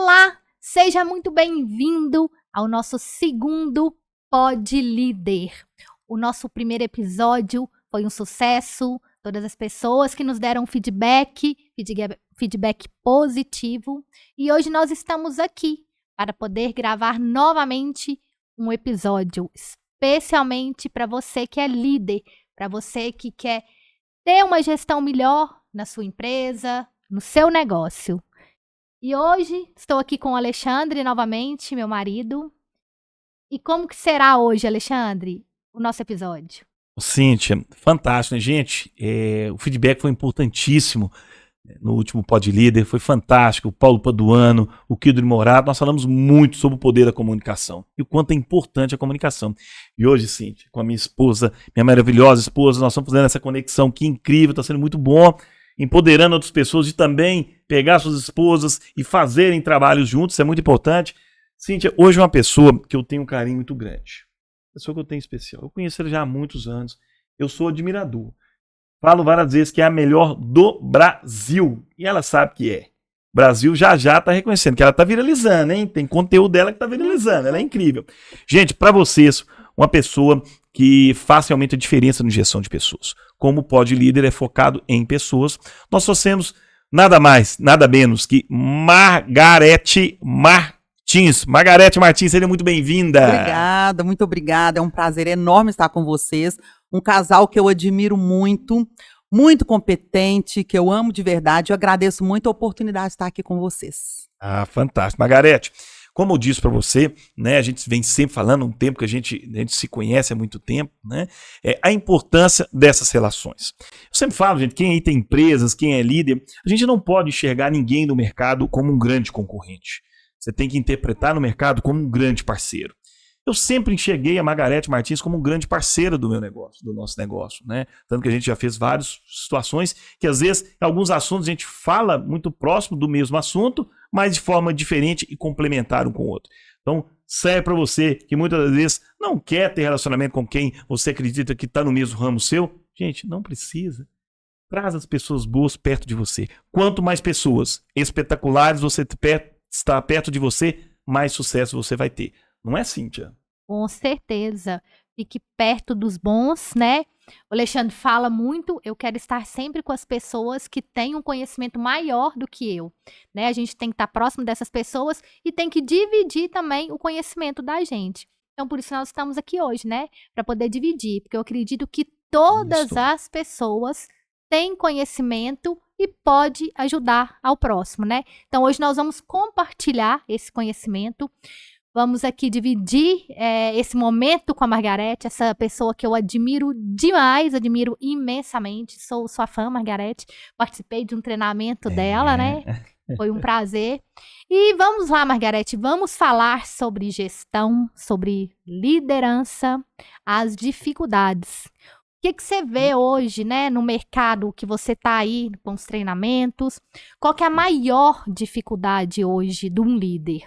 Olá, seja muito bem-vindo ao nosso segundo Pod Líder. O nosso primeiro episódio foi um sucesso, todas as pessoas que nos deram feedback positivo. E hoje nós estamos aqui para poder gravar novamente um episódio, especialmente para você que é líder, para você que quer ter uma gestão melhor na sua empresa, no seu negócio. E hoje estou aqui com o Alexandre novamente, meu marido. E como que será hoje, Alexandre, o nosso episódio? Cíntia, fantástico, né, gente? O feedback foi importantíssimo no último Pod Líder, foi fantástico. O Paulo Paduano, o Kildre Morato, nós falamos muito sobre o poder da comunicação e o quanto é importante a comunicação. E hoje, Cíntia, com a minha esposa, minha maravilhosa esposa, nós estamos fazendo essa conexão que incrível, está sendo muito bom, empoderando outras pessoas de também pegar suas esposas e fazerem trabalhos juntos, isso é muito importante. Cíntia, hoje é uma pessoa que eu tenho um carinho muito grande. Pessoa que eu tenho especial. Eu conheço ele já há muitos anos. Eu sou admirador. Falo várias vezes que é a melhor do Brasil. E ela sabe que é. O Brasil já está reconhecendo que ela está viralizando, hein? Tem conteúdo dela que está viralizando. Ela é incrível. Gente, para vocês, uma pessoa que faz realmente a diferença na gestão de pessoas. Como o Pod Líder é focado em pessoas, nós trouxemos nada mais, nada menos que Margarete Martins. Margarete Martins, seja muito bem-vinda. Obrigada, muito obrigada. É um prazer enorme estar com vocês. Um casal que eu admiro muito, muito competente, que eu amo de verdade. Eu agradeço muito a oportunidade de estar aqui com vocês. Ah, fantástico. Margarete, como eu disse para você, né, a gente vem sempre falando, um tempo que a gente se conhece há muito tempo, né, a importância dessas relações. Eu sempre falo, gente, quem aí tem empresas, quem é líder, a gente não pode enxergar ninguém no mercado como um grande concorrente. Você tem que interpretar no mercado como um grande parceiro. Eu sempre enxerguei a Margarete Martins como um grande parceiro do meu negócio, do nosso negócio, né? Tanto que a gente já fez várias situações que, às vezes, em alguns assuntos a gente fala muito próximo do mesmo assunto, mas de forma diferente e complementar um com o outro. Então, serve para você que muitas vezes não quer ter relacionamento com quem você acredita que está no mesmo ramo seu. Gente, não precisa. Traz as pessoas boas perto de você. Quanto mais pessoas espetaculares você está perto de você, mais sucesso você vai ter. Não é, Cíntia? Com certeza. Fique perto dos bons, né? O Alexandre fala muito, eu quero estar sempre com as pessoas que têm um conhecimento maior do que eu, né? A gente tem que estar próximo dessas pessoas e tem que dividir também o conhecimento da gente. Então, por isso nós estamos aqui hoje, né? Para poder dividir, porque eu acredito que todas as pessoas têm conhecimento e pode ajudar ao próximo, né? Então, hoje nós vamos compartilhar esse conhecimento. Vamos aqui dividir esse momento com a Margarete, essa pessoa que eu admiro demais, admiro imensamente. Sou sua fã, Margarete. Participei de um treinamento dela, né? Foi um prazer. E vamos lá, Margarete, vamos falar sobre gestão, sobre liderança, as dificuldades. O que você vê hoje, né, no mercado que você está aí com os treinamentos? Qual que é a maior dificuldade hoje de um líder?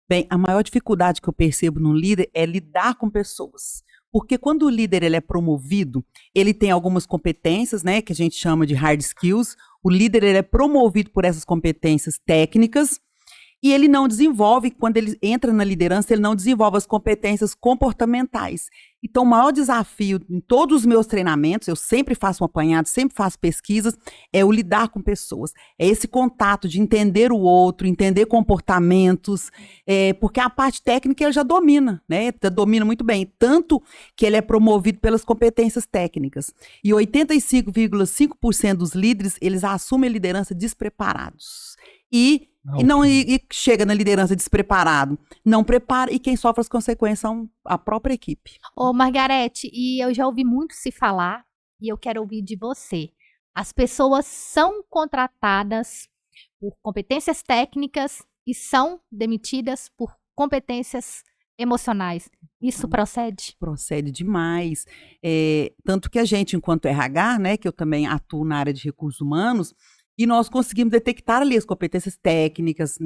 Bem, a maior dificuldade que eu percebo no líder é lidar com pessoas. Porque quando o líder ele é promovido, ele tem algumas competências, né, que a gente chama de hard skills. O líder ele é promovido por essas competências técnicas e ele não desenvolve, quando ele entra na liderança, ele não desenvolve as competências comportamentais. Então, o maior desafio em todos os meus treinamentos, eu sempre faço um apanhado, sempre faço pesquisas, é o lidar com pessoas. É esse contato de entender o outro, entender comportamentos, porque a parte técnica ele já domina, né? Domina muito bem. Tanto que ele é promovido pelas competências técnicas. E 85,5% dos líderes, eles assumem a liderança despreparados. E chega na liderança despreparado, não prepara, e quem sofre as consequências são a própria equipe. Ô, Margarete, e eu já ouvi muito se falar, e eu quero ouvir de você. As pessoas são contratadas por competências técnicas e são demitidas por competências emocionais. Isso procede? Procede demais. Tanto que a gente, enquanto RH, né, que eu também atuo na área de recursos humanos, e nós conseguimos detectar ali as competências técnicas,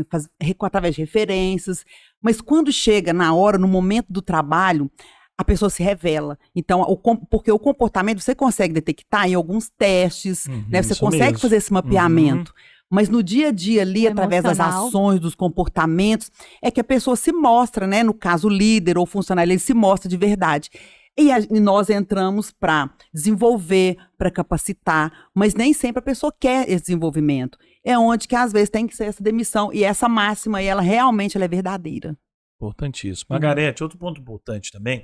através de referências, mas quando chega na hora, no momento do trabalho, a pessoa se revela. Então, porque o comportamento você consegue detectar em alguns testes, né? Você consegue fazer esse mapeamento. Mas no dia a dia ali, através das Emocional. ações, dos comportamentos, é que a pessoa se mostra, né? No caso, o líder ou funcionário, ele se mostra de verdade. E nós entramos para desenvolver, para capacitar, mas nem sempre a pessoa quer esse desenvolvimento. É onde que às vezes tem que ser essa demissão. E essa máxima, aí, ela realmente ela é verdadeira. Importantíssimo. Margarete, outro ponto importante também,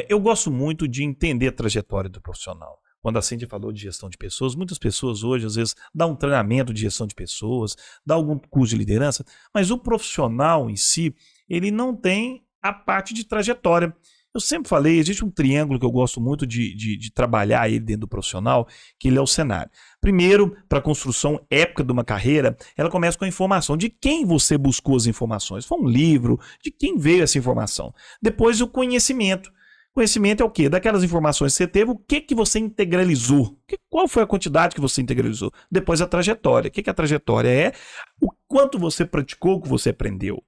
eu gosto muito de entender a trajetória do profissional. Quando a Cíntia falou de gestão de pessoas, muitas pessoas hoje, às vezes, dão um treinamento de gestão de pessoas, dão algum curso de liderança, mas o profissional em si, ele não tem a parte de trajetória. Eu sempre falei, existe um triângulo que eu gosto muito de trabalhar ele dentro do profissional, que ele é o cenário. Primeiro, para a construção épica de uma carreira, ela começa com a informação de quem você buscou as informações. Foi um livro, de quem veio essa informação. Depois, o conhecimento. Conhecimento é o quê? Daquelas informações que você teve, o que você integralizou? Qual foi a quantidade que você integralizou? Depois, a trajetória. O que a trajetória é? O quanto você praticou, o que você aprendeu.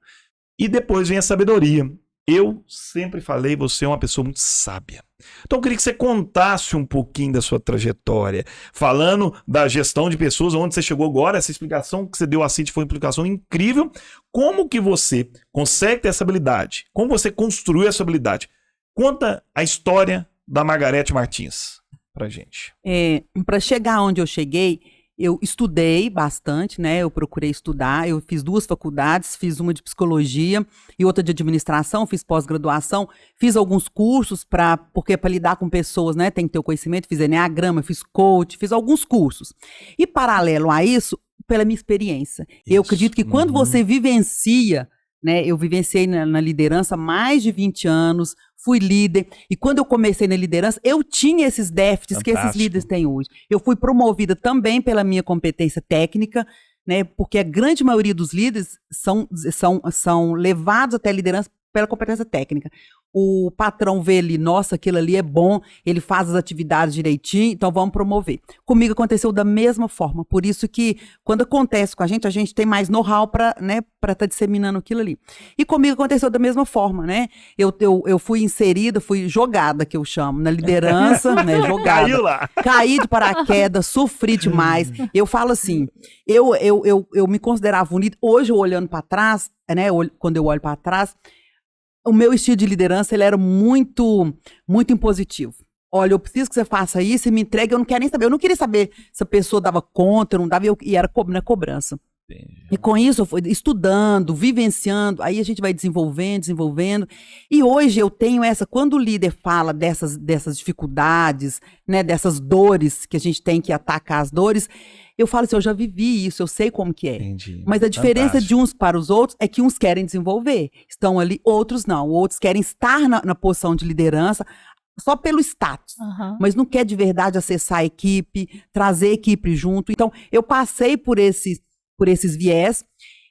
E depois vem a sabedoria. Eu sempre falei, você é uma pessoa muito sábia. Então eu queria que você contasse um pouquinho da sua trajetória, falando da gestão de pessoas, onde você chegou agora, essa explicação que você deu a Cíntia foi uma explicação incrível. Como que você consegue ter essa habilidade? Como você construiu essa habilidade? Conta a história da Margarete Martins pra gente. Para chegar onde eu cheguei, eu estudei bastante, né? Eu procurei estudar, eu fiz 2 faculdades, fiz uma de psicologia e outra de administração, fiz pós-graduação, fiz alguns cursos porque para lidar com pessoas, né, tem que ter o conhecimento, fiz enneagrama, fiz coach, fiz alguns cursos. E paralelo a isso, pela minha experiência. Isso. Eu acredito que quando você vivencia, né, eu vivenciei na liderança mais de 20 anos, fui líder, e quando eu comecei na liderança, eu tinha esses déficits que esses líderes têm hoje. Eu fui promovida também pela minha competência técnica, né, porque a grande maioria dos líderes são levados até a liderança pela competência técnica. O patrão vê ali, nossa, aquilo ali é bom, ele faz as atividades direitinho, então vamos promover. Comigo aconteceu da mesma forma, por isso que quando acontece com a gente tem mais know-how para, né, para estar disseminando aquilo ali. E comigo aconteceu da mesma forma, né? Eu fui inserida, fui jogada, que eu chamo, na liderança, né, jogada. Caiu lá. Caí de paraquedas, sofri demais. Eu falo assim, eu me considerava um líder, hoje eu olhando para trás, né, quando eu olho para trás, o meu estilo de liderança, ele era muito, muito impositivo. Olha, eu preciso que você faça isso e me entregue, eu não quero nem saber. Eu não queria saber se a pessoa dava conta, não dava, e era na cobrança. Entendi. E com isso, eu fui estudando, vivenciando, aí a gente vai desenvolvendo. E hoje eu tenho quando o líder fala dessas dificuldades, né, dessas dores, que a gente tem que atacar as dores, eu falo assim, eu já vivi isso, eu sei como que é. Entendi. Mas a diferença de uns para os outros é que uns querem desenvolver, estão ali, outros não. Outros querem estar na posição de liderança só pelo status, mas não quer de verdade acessar a equipe, trazer a equipe junto. Então, eu passei por esses viés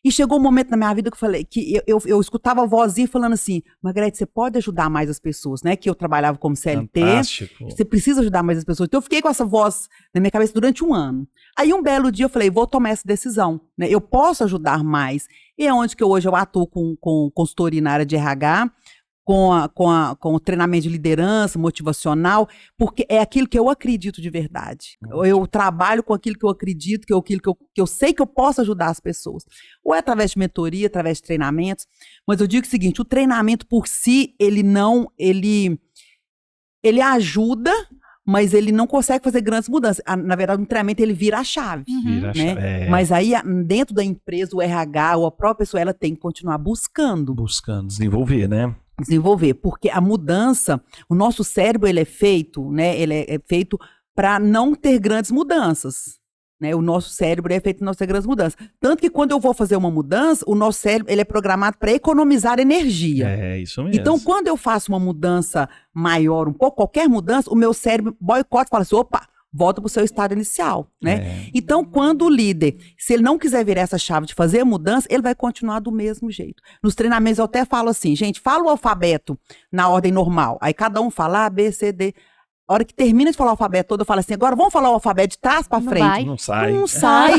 e chegou um momento na minha vida que eu falei, que eu escutava a vozinha falando assim, Margarete, você pode ajudar mais as pessoas, né? Que eu trabalhava como CLT, fantástico. Você precisa ajudar mais as pessoas. Então eu fiquei com essa voz na minha cabeça durante 1 ano. Aí um belo dia eu falei, vou tomar essa decisão, né? Eu posso ajudar mais. E é onde que hoje eu atuo com consultoria na área de RH, com o treinamento de liderança, motivacional, porque é aquilo que eu acredito de verdade. Eu trabalho com aquilo que eu acredito, que eu sei que eu posso ajudar as pessoas. Ou é através de mentoria, através de treinamentos, mas eu digo o seguinte, o treinamento por si, ele ajuda, mas ele não consegue fazer grandes mudanças. Na verdade, no treinamento ele vira a chave. Vira a né? chave. Mas aí, dentro da empresa, o RH ou a própria pessoa, ela tem que continuar buscando. Desenvolver, né? Desenvolver, porque a mudança, o nosso cérebro, ele é feito, né? Ele é feito para não ter grandes mudanças. Né? O nosso cérebro é feito para não ter grandes mudanças. Tanto que quando eu vou fazer uma mudança, o nosso cérebro ele é programado para economizar energia. É, isso mesmo. Então, quando eu faço uma mudança maior, um pouco, qualquer mudança, o meu cérebro boicota e fala assim, opa, volta para o seu estado inicial, né? Então, quando o líder, se ele não quiser virar essa chave de fazer a mudança, ele vai continuar do mesmo jeito. Nos treinamentos eu até falo assim, gente, fala o alfabeto na ordem normal. Aí cada um fala A, B, C, D. A hora que termina de falar o alfabeto todo, eu falo assim, agora vamos falar o alfabeto de trás pra Não frente. vai. Não sai. Não sai.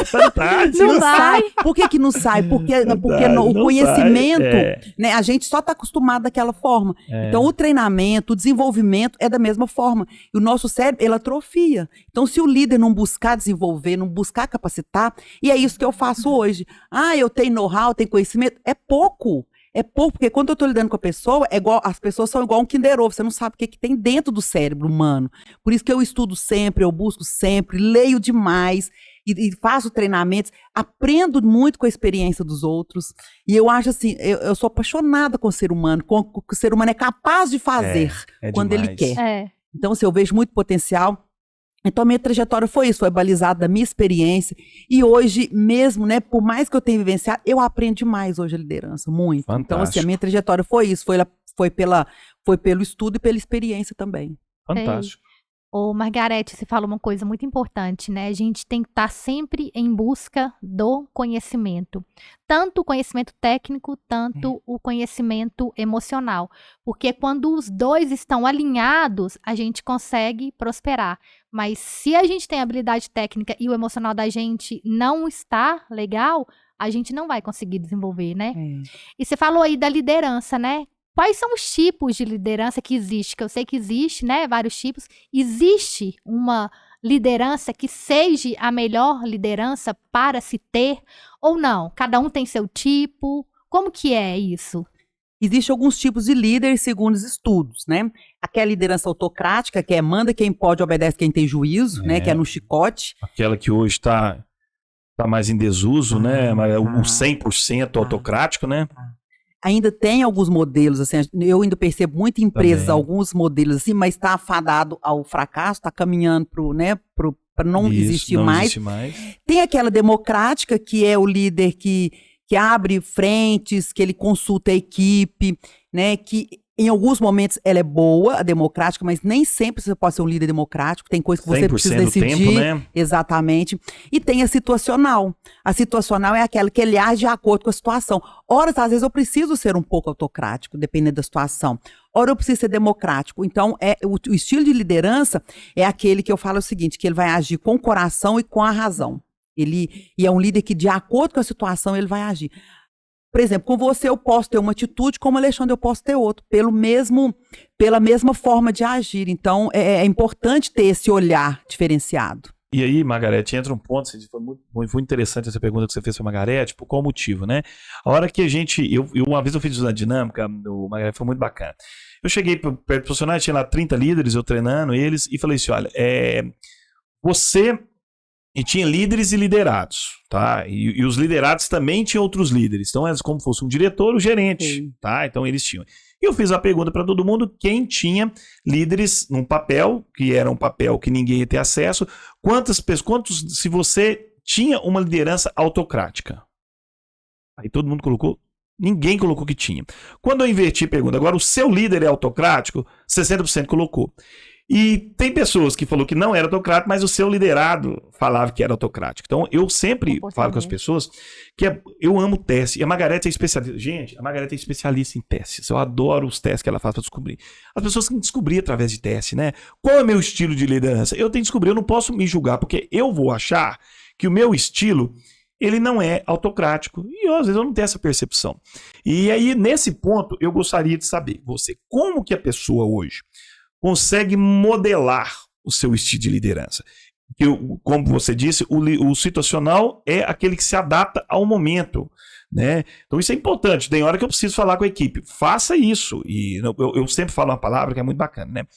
Fantástico. Não vai. Por que não sai? Porque o não conhecimento, sai, né, a gente só está acostumado daquela forma. É. Então, o treinamento, o desenvolvimento é da mesma forma. E o nosso cérebro, ele atrofia. Então, se o líder não buscar desenvolver, não buscar capacitar, e é isso que eu faço hoje. Eu tenho know-how, tenho conhecimento, é pouco. É pouco, porque quando eu estou lidando com a pessoa, as pessoas são igual um Kinder Ovo, você não sabe o que tem dentro do cérebro humano. Por isso que eu estudo sempre, eu busco sempre, leio demais e faço treinamentos, aprendo muito com a experiência dos outros. E eu acho assim, eu sou apaixonada com o ser humano, com o que o ser humano é capaz de fazer quando demais. ele quer. É. Então, assim, eu vejo muito potencial. Então, a minha trajetória foi isso, foi balizada da minha experiência. E hoje mesmo, né, por mais que eu tenha vivenciado, eu aprendo demais hoje a liderança, muito. Fantástico. Então, assim, a minha trajetória foi isso, foi pelo estudo e pela experiência também. Fantástico. Ô, Margarete, você falou uma coisa muito importante, né? A gente tem que estar sempre em busca do conhecimento. Tanto o conhecimento técnico, tanto o conhecimento emocional. Porque quando os dois estão alinhados, a gente consegue prosperar. Mas se a gente tem a habilidade técnica e o emocional da gente não está legal, a gente não vai conseguir desenvolver, né? E você falou aí da liderança, né? Quais são os tipos de liderança que existe? Que eu sei que existe, né? Vários tipos. Existe uma liderança que seja a melhor liderança para se ter ou não? Cada um tem seu tipo. Como que é isso? Existem alguns tipos de líderes segundo os estudos, né? Aquela liderança autocrática, que é manda quem pode, obedece quem tem juízo, né? Que é no chicote. Aquela que hoje está mais em desuso, né? Mas o 100% autocrático, né? Ainda tem alguns modelos, assim, eu ainda percebo muito em empresas, Também. alguns modelos assim, mas está afadado ao fracasso, está caminhando para não Isso, existir não mais. existe mais. Tem aquela democrática, que é o líder que abre frentes, que ele consulta a equipe, né, que em alguns momentos ela é boa, a democrática, mas nem sempre você pode ser um líder democrático, tem coisas que você precisa 100% do decidir. tempo, né? Exatamente. E tem a situacional. A situacional é aquela que ele age de acordo com a situação. Ora, às vezes eu preciso ser um pouco autocrático, dependendo da situação. Ora, eu preciso ser democrático. Então, o estilo de liderança é aquele que eu falo o seguinte, que ele vai agir com o coração e com a razão. E é um líder que, de acordo com a situação, ele vai agir. Por exemplo, com você eu posso ter uma atitude, como Alexandre eu posso ter outra, pela mesma forma de agir. Então, é importante ter esse olhar diferenciado. E aí, Margarete, entra um ponto, foi muito interessante essa pergunta que você fez para Margarete, por qual motivo, né? A hora que uma vez eu fiz uma dinâmica, o Margarete foi muito bacana. Eu cheguei perto do profissional, tinha lá 30 líderes, eu treinando eles, e falei assim, olha, e tinha líderes e liderados, tá? E os liderados também tinham outros líderes. Então, é como se fosse um diretor, o gerente, tá? Então, eles tinham. E eu fiz a pergunta para todo mundo, quem tinha líderes num papel, que era um papel que ninguém ia ter acesso, quantos, se você tinha uma liderança autocrática? Aí todo mundo colocou, ninguém colocou que tinha. Quando eu inverti a pergunta, agora o seu líder é autocrático, 60% colocou. E tem pessoas que falou que não era autocrático, mas o seu liderado falava que era autocrático. Então, eu sempre falo com as pessoas que eu amo teste. E a Margarete é especialista. Gente, a Margarete é especialista em testes. Eu adoro os testes que ela faz para descobrir. As pessoas têm que descobrir através de teste, né? Qual é o meu estilo de liderança? Eu tenho que descobrir, eu não posso me julgar, porque eu vou achar que o meu estilo, ele não é autocrático. E às vezes eu não tenho essa percepção. E aí, nesse ponto, eu gostaria de saber, como que a pessoa hoje consegue modelar o seu estilo de liderança? Como você disse, o situacional é aquele que se adapta ao momento, né? Então isso é importante. Tem hora que eu preciso falar com a equipe. Faça isso. E eu sempre falo uma palavra que é muito bacana, né?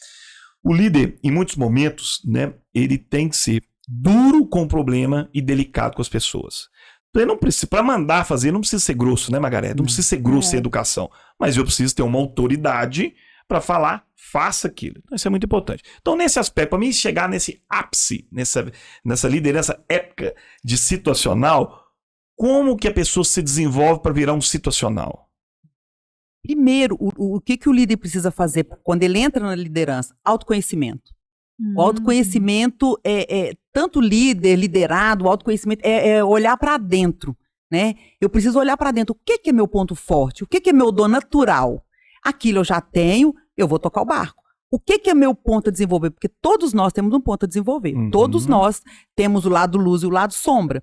O líder, em muitos momentos, né, ele tem que ser duro com o problema e delicado com as pessoas. Então, ele não precisa, para mandar fazer, não precisa ser grosso, né, Margarete? Não precisa ser grosso sem educação. Mas eu preciso ter uma autoridade para falar, faça aquilo. Então, isso é muito importante. Então, nesse aspecto, para mim chegar nesse ápice, nessa liderança épica de situacional, como que a pessoa se desenvolve para virar um situacional? Primeiro, o que o líder precisa fazer quando ele entra na liderança? Autoconhecimento. O autoconhecimento tanto líder, liderado, o autoconhecimento é olhar para dentro, né? Eu preciso olhar para dentro. O que é meu ponto forte? O que é meu dom natural? Aquilo eu já tenho, eu vou tocar o barco. O que é meu ponto a desenvolver? Porque todos nós temos um ponto a desenvolver. Todos nós temos o lado luz e o lado sombra.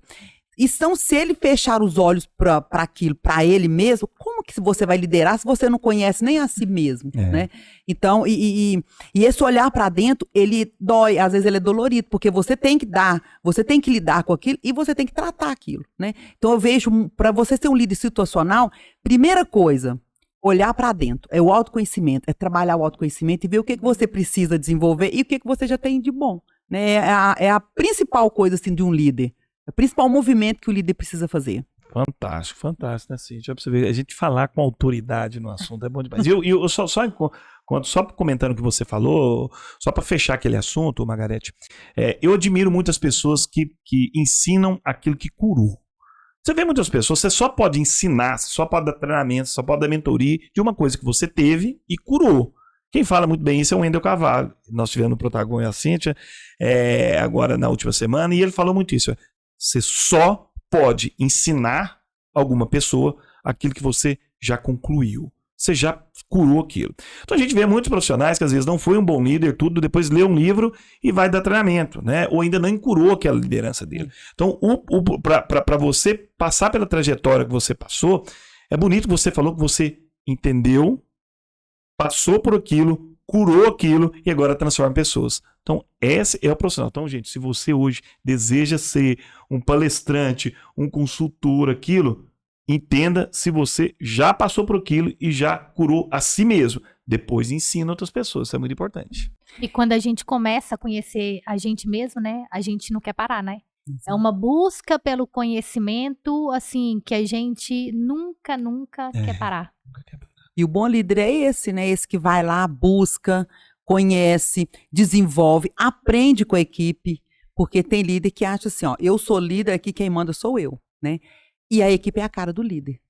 Então, se ele fechar os olhos para aquilo, para ele mesmo, como que você vai liderar se você não conhece nem a si mesmo, né? Então, e esse olhar para dentro, ele dói, às vezes ele é dolorido, porque você tem que lidar com aquilo e você tem que tratar aquilo, né? Então, eu vejo, para você ser um líder situacional, primeira coisa, olhar para dentro, é o autoconhecimento, é trabalhar o autoconhecimento e ver o que você precisa desenvolver e o que você já tem de bom, né? É a principal coisa, assim, de um líder. É o principal movimento que o líder precisa fazer. Fantástico, fantástico, né, Cíntia? Pra você ver, a gente falar com autoridade no assunto é bom demais. E eu só comentando o que você falou, só para fechar aquele assunto, Margarete, eu admiro muitas pessoas que ensinam aquilo que curou. Você vê muitas pessoas, você só pode ensinar, você só pode dar treinamento, você só pode dar mentoria de uma coisa que você teve e curou. Quem fala muito bem isso é o Wendel Carvalho. Nós tivemos no Protagon e a Cíntia, agora na última semana, e ele falou muito isso. Você só pode ensinar alguma pessoa aquilo que você já concluiu. Você já curou aquilo. Então a gente vê muitos profissionais que às vezes não foi um bom líder, tudo, depois lê um livro e vai dar treinamento, né? Ou ainda não curou aquela liderança dele. Então, para você passar pela trajetória que você passou, é bonito que você falou que você entendeu, passou por aquilo, curou aquilo e agora transforma pessoas. Então, esse é o profissional. Então, gente, se você hoje deseja ser um palestrante, um consultor, aquilo, entenda se você já passou por aquilo e já curou a si mesmo. Depois ensina outras pessoas. Isso é muito importante. E quando a gente começa a conhecer a gente mesmo, né? A gente não quer parar, né? É uma busca pelo conhecimento, assim, que a gente nunca quer parar. E o bom líder é esse, né? Esse que vai lá, busca, conhece, desenvolve, aprende com a equipe, porque tem líder que acha assim, ó, eu sou líder aqui, quem manda sou eu, né? E a equipe é a cara do líder.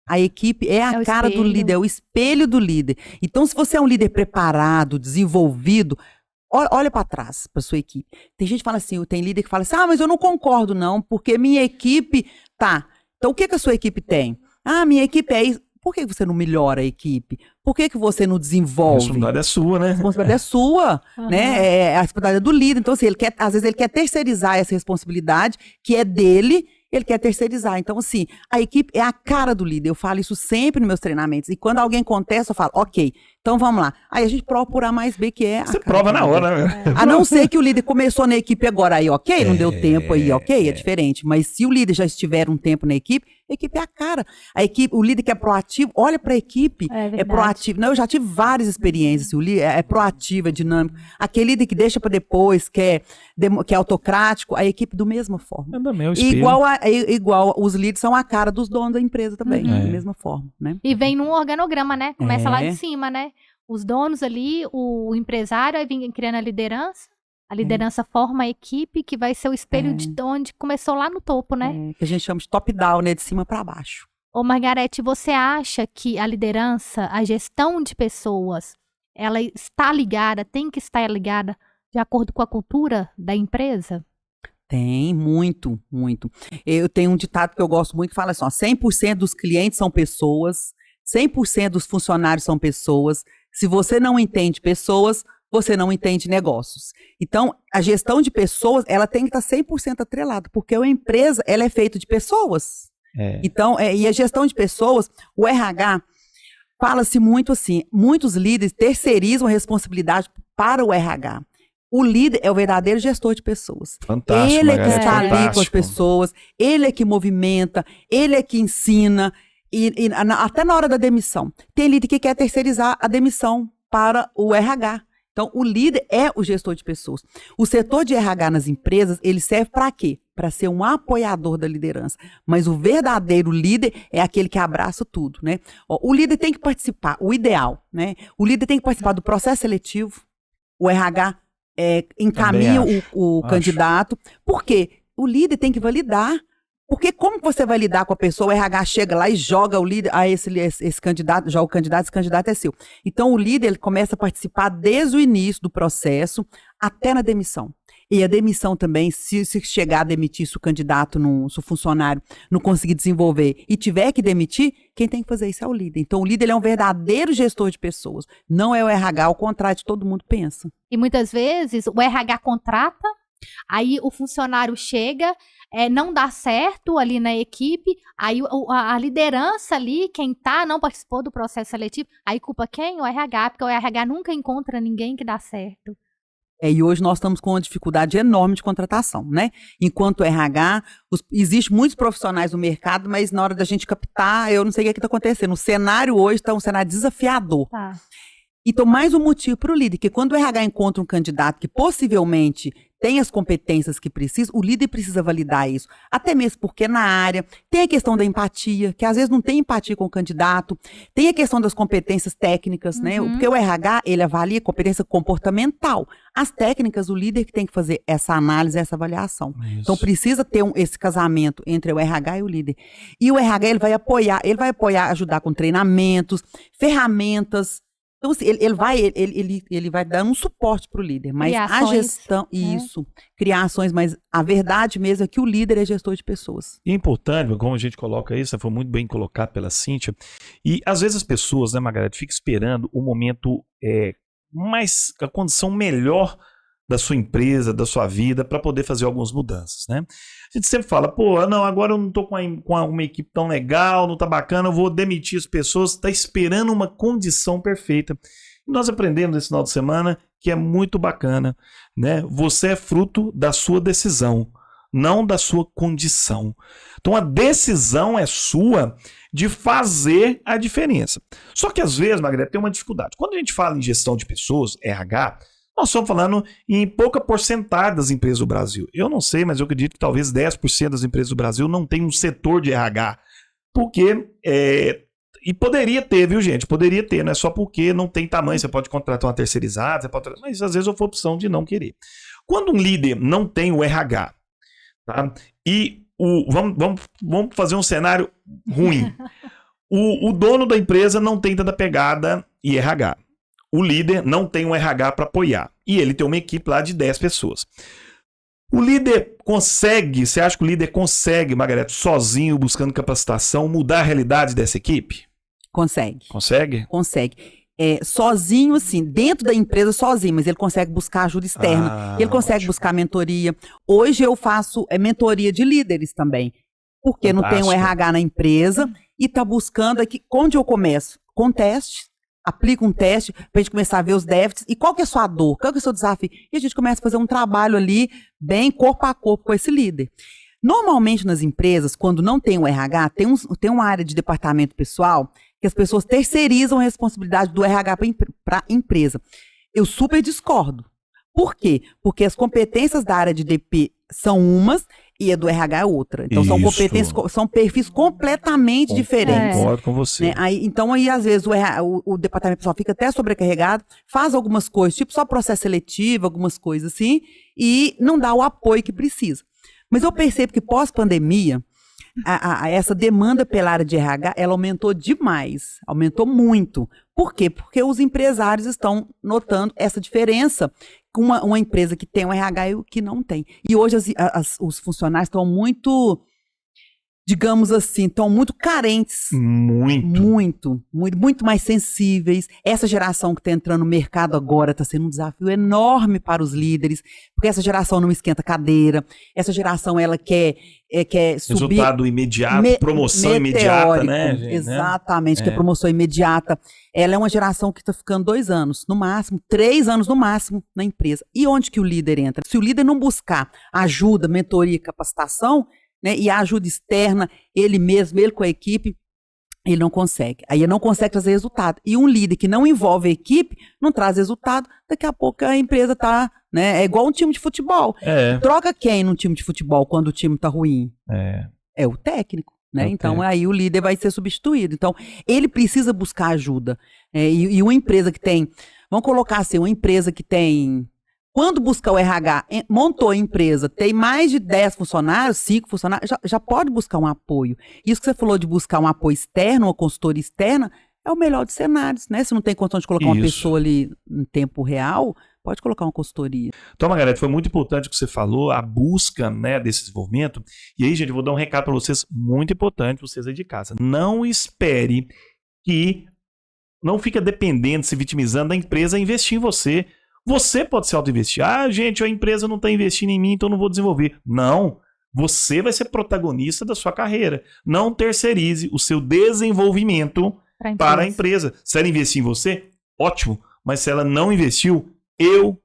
A equipe é a cara do líder, é o espelho do líder. Então, se você é um líder preparado, desenvolvido, olha para trás, para sua equipe. Tem gente que fala assim, tem líder que fala assim, mas eu não concordo não, porque minha equipe tá. Então, o que a sua equipe tem? Minha equipe é isso. Por que você não melhora a equipe? Por que você não desenvolve? A responsabilidade é sua, né? A responsabilidade é sua, né? A responsabilidade é do líder. Então, assim, às vezes ele quer terceirizar essa responsabilidade, que é dele, ele quer terceirizar. Então, assim, a equipe é a cara do líder. Eu falo isso sempre nos meus treinamentos. E quando alguém contesta, eu falo, ok, então vamos lá. Aí a gente prova por A mais B, que é você prova na hora, né? A não ser que o líder começou na equipe agora, aí ok, não deu tempo aí, ok, é diferente. Mas se o líder já estiver um tempo na equipe, a equipe é a cara. A equipe, o líder que é proativo, olha para a equipe, é proativo. Não, eu já tive várias experiências, o líder é proativo, é dinâmico. Aquele líder que deixa para depois, que é autocrático, a equipe do mesma forma. Igual os líderes são a cara dos donos da empresa também, da mesma forma, né? E vem num organograma, né? Começa lá de cima, né? Os donos ali, o empresário, aí vem criando a liderança. A liderança forma a equipe que vai ser o espelho de onde começou lá no topo, né? Que a gente chama de top-down, né? De cima para baixo. Ô, Margarete, você acha que a liderança, a gestão de pessoas, ela está ligada, tem que estar ligada de acordo com a cultura da empresa? Tem, muito, muito. Eu tenho um ditado que eu gosto muito que fala assim, ó, 100% dos clientes são pessoas, 100% dos funcionários são pessoas. Se você não entende pessoas, você não entende negócios. Então, a gestão de pessoas, ela tem que estar 100% atrelada, porque a empresa, ela é feita de pessoas. Então, e a gestão de pessoas, o RH, fala-se muito assim, muitos líderes terceirizam a responsabilidade para o RH. O líder é o verdadeiro gestor de pessoas. Fantástico, ele é que está ali com as pessoas, ele é que movimenta, ele é que ensina, e até na hora da demissão. Tem líder que quer terceirizar a demissão para o RH. Então, o líder é o gestor de pessoas. O setor de RH nas empresas, ele serve para quê? Para ser um apoiador da liderança. Mas o verdadeiro líder é aquele que abraça tudo, né? O líder tem que participar, o ideal, né? O líder tem que participar do processo seletivo. O RH encaminha o candidato. Por quê? O líder tem que validar. Porque como você vai lidar com a pessoa, o RH chega lá e joga o líder, esse candidato, joga o candidato, esse candidato é seu. Então o líder, ele começa a participar desde o início do processo até na demissão. E a demissão também, se chegar a demitir, se o candidato, se o funcionário não conseguir desenvolver e tiver que demitir, quem tem que fazer isso é o líder. Então, o líder ele é um verdadeiro gestor de pessoas. Não é o RH, ao contrário de todo mundo pensa. E muitas vezes o RH contrata, aí o funcionário chega, não dá certo ali na equipe, aí a liderança ali, quem não participou do processo seletivo, aí culpa quem? O RH, porque o RH nunca encontra ninguém que dá certo. E hoje nós estamos com uma dificuldade enorme de contratação, né? Enquanto RH, existem muitos profissionais no mercado, mas na hora da gente captar, eu não sei o que está acontecendo. O cenário hoje está um cenário desafiador. Tá. Então, mais um motivo para o líder, que quando o RH encontra um candidato que possivelmente tem as competências que precisa, o líder precisa validar isso. Até mesmo porque na área tem a questão da empatia, que às vezes não tem empatia com o candidato, tem a questão das competências técnicas, né? Porque o RH, ele avalia competência comportamental. As técnicas, o líder que tem que fazer essa análise, essa avaliação. Isso. Então, precisa ter esse casamento entre o RH e o líder. E o RH, ele vai apoiar, ajudar com treinamentos, ferramentas. Então, assim, ele vai dando um suporte para o líder, mas Criações, a gestão, isso, criar ações, mas a verdade mesmo é que o líder é gestor de pessoas. E é importante, como a gente coloca isso, foi muito bem colocado pela Cíntia, e às vezes as pessoas, né, Margareth, ficam esperando o momento a condição melhor da sua empresa, da sua vida, para poder fazer algumas mudanças, né? A gente sempre fala, não, agora eu não estou com uma equipe tão legal, não está bacana, eu vou demitir as pessoas, está esperando uma condição perfeita. E nós aprendemos nesse final de semana que é muito bacana, né? Você é fruto da sua decisão, não da sua condição. Então a decisão é sua de fazer a diferença. Só que às vezes, Margareth, tem uma dificuldade. Quando a gente fala em gestão de pessoas, RH, nós estamos falando em pouca porcentagem das empresas do Brasil. Eu não sei, mas eu acredito que talvez 10% das empresas do Brasil não tem um setor de RH. Porque, e poderia ter, viu, gente? Poderia ter, não é só porque não tem tamanho. Você pode contratar uma terceirizada, mas às vezes foi opção de não querer. Quando um líder não tem o RH, tá? E vamos fazer um cenário ruim. O dono da empresa não tem tanta pegada em RH. O líder não tem um RH para apoiar. E ele tem uma equipe lá de 10 pessoas. O líder consegue, você acha que o líder consegue, Margareth, sozinho, buscando capacitação, mudar a realidade dessa equipe? Consegue. Consegue? Consegue. Sozinho, assim, dentro da empresa sozinho, mas ele consegue buscar ajuda externa, ele consegue buscar mentoria. Hoje eu faço mentoria de líderes também, porque não tem um RH na empresa e está buscando aqui, onde eu começo? Com teste. Aplica um teste para a gente começar a ver os déficits e qual que é a sua dor, qual que é o seu desafio. E a gente começa a fazer um trabalho ali bem corpo a corpo com esse líder. Normalmente nas empresas, quando não tem o RH, tem uma área de departamento pessoal que as pessoas terceirizam a responsabilidade do RH para a empresa. Eu super discordo. Por quê? Porque as competências da área de DP são umas e a do RH é outra. Então são competências, são perfis completamente diferentes. Concordo com você. Né? Então, às vezes, o departamento pessoal fica até sobrecarregado, faz algumas coisas, tipo só processo seletivo, algumas coisas assim, e não dá o apoio que precisa. Mas eu percebo que pós-pandemia, essa demanda pela área de RH, ela aumentou demais, aumentou muito. Por quê? Porque os empresários estão notando essa diferença com uma empresa que tem um RH e o que não tem. E hoje os funcionários estão muito, digamos assim, estão muito carentes. Muito mais sensíveis.Essa geração que está entrando no mercado agora está sendo um desafio enorme para os líderes, porque essa geração não esquenta cadeira, essa geração ela quer subir... Resultado imediato, promoção imediata, né? Gente, exatamente, que é promoção imediata. Ela é uma geração que está ficando 2 anos, no máximo, 3 anos no máximo na empresa. E onde que o líder entra? Se o líder não buscar ajuda, mentoria, capacitação, né, e a ajuda externa, ele mesmo, ele com a equipe, ele não consegue. Aí ele não consegue trazer resultado. E um líder que não envolve a equipe, não traz resultado, daqui a pouco a empresa está... Né, é igual um time de futebol. Troca quem num time de futebol quando o time está ruim? É o técnico. Né? Então, aí o líder vai ser substituído. Então, ele precisa buscar ajuda. E uma empresa que tem... Vamos colocar assim, uma empresa que tem... Quando busca o RH, montou a empresa, tem mais de 10 funcionários, 5 funcionários, já pode buscar um apoio. Isso que você falou de buscar um apoio externo, uma consultoria externa, é o melhor dos cenários, né? Se não tem condição de colocar uma pessoa ali em tempo real pode colocar uma consultoria. Então, Margarete, foi muito importante o que você falou, a busca, né, desse desenvolvimento. E aí, gente, eu vou dar um recado para vocês, muito importante, vocês aí de casa. Não espere que... Não fica dependendo, se vitimizando da empresa investir em você. Você pode se auto-investir. Ah, gente, a empresa não está investindo em mim, então não vou desenvolver. Não. Você vai ser protagonista da sua carreira. Não terceirize o seu desenvolvimento para a empresa. Se ela investir em você, ótimo. Mas se ela não investiu, eu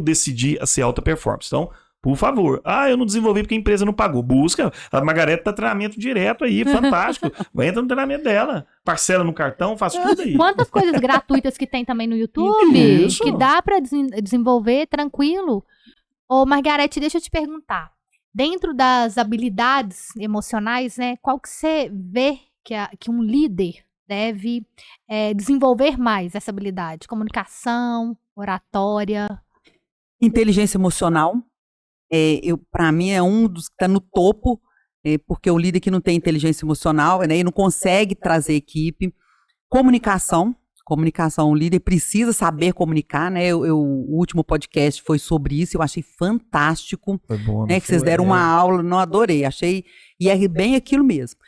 decidi a ser alta performance. Então, por favor. Ah, eu não desenvolvi porque a empresa não pagou. Busca. A Margarete tá treinamento direto aí, fantástico. Vai entrar no treinamento dela. Parcela no cartão, faz tudo aí. Quantas coisas gratuitas que tem também no YouTube, Isso. que dá para desenvolver tranquilo. Ô, Margarete, deixa eu te perguntar. Dentro das habilidades emocionais, né, qual que você vê que um líder deve desenvolver mais essa habilidade? Comunicação, oratória? Inteligência emocional. Para mim, é um dos que está no topo, porque o líder que não tem inteligência emocional, né, e não consegue trazer equipe. Comunicação, o líder precisa saber comunicar, né? O último podcast foi sobre isso, eu achei fantástico. Foi bom, né? Que vocês deram uma aula, não adorei, achei, e é bem aquilo mesmo.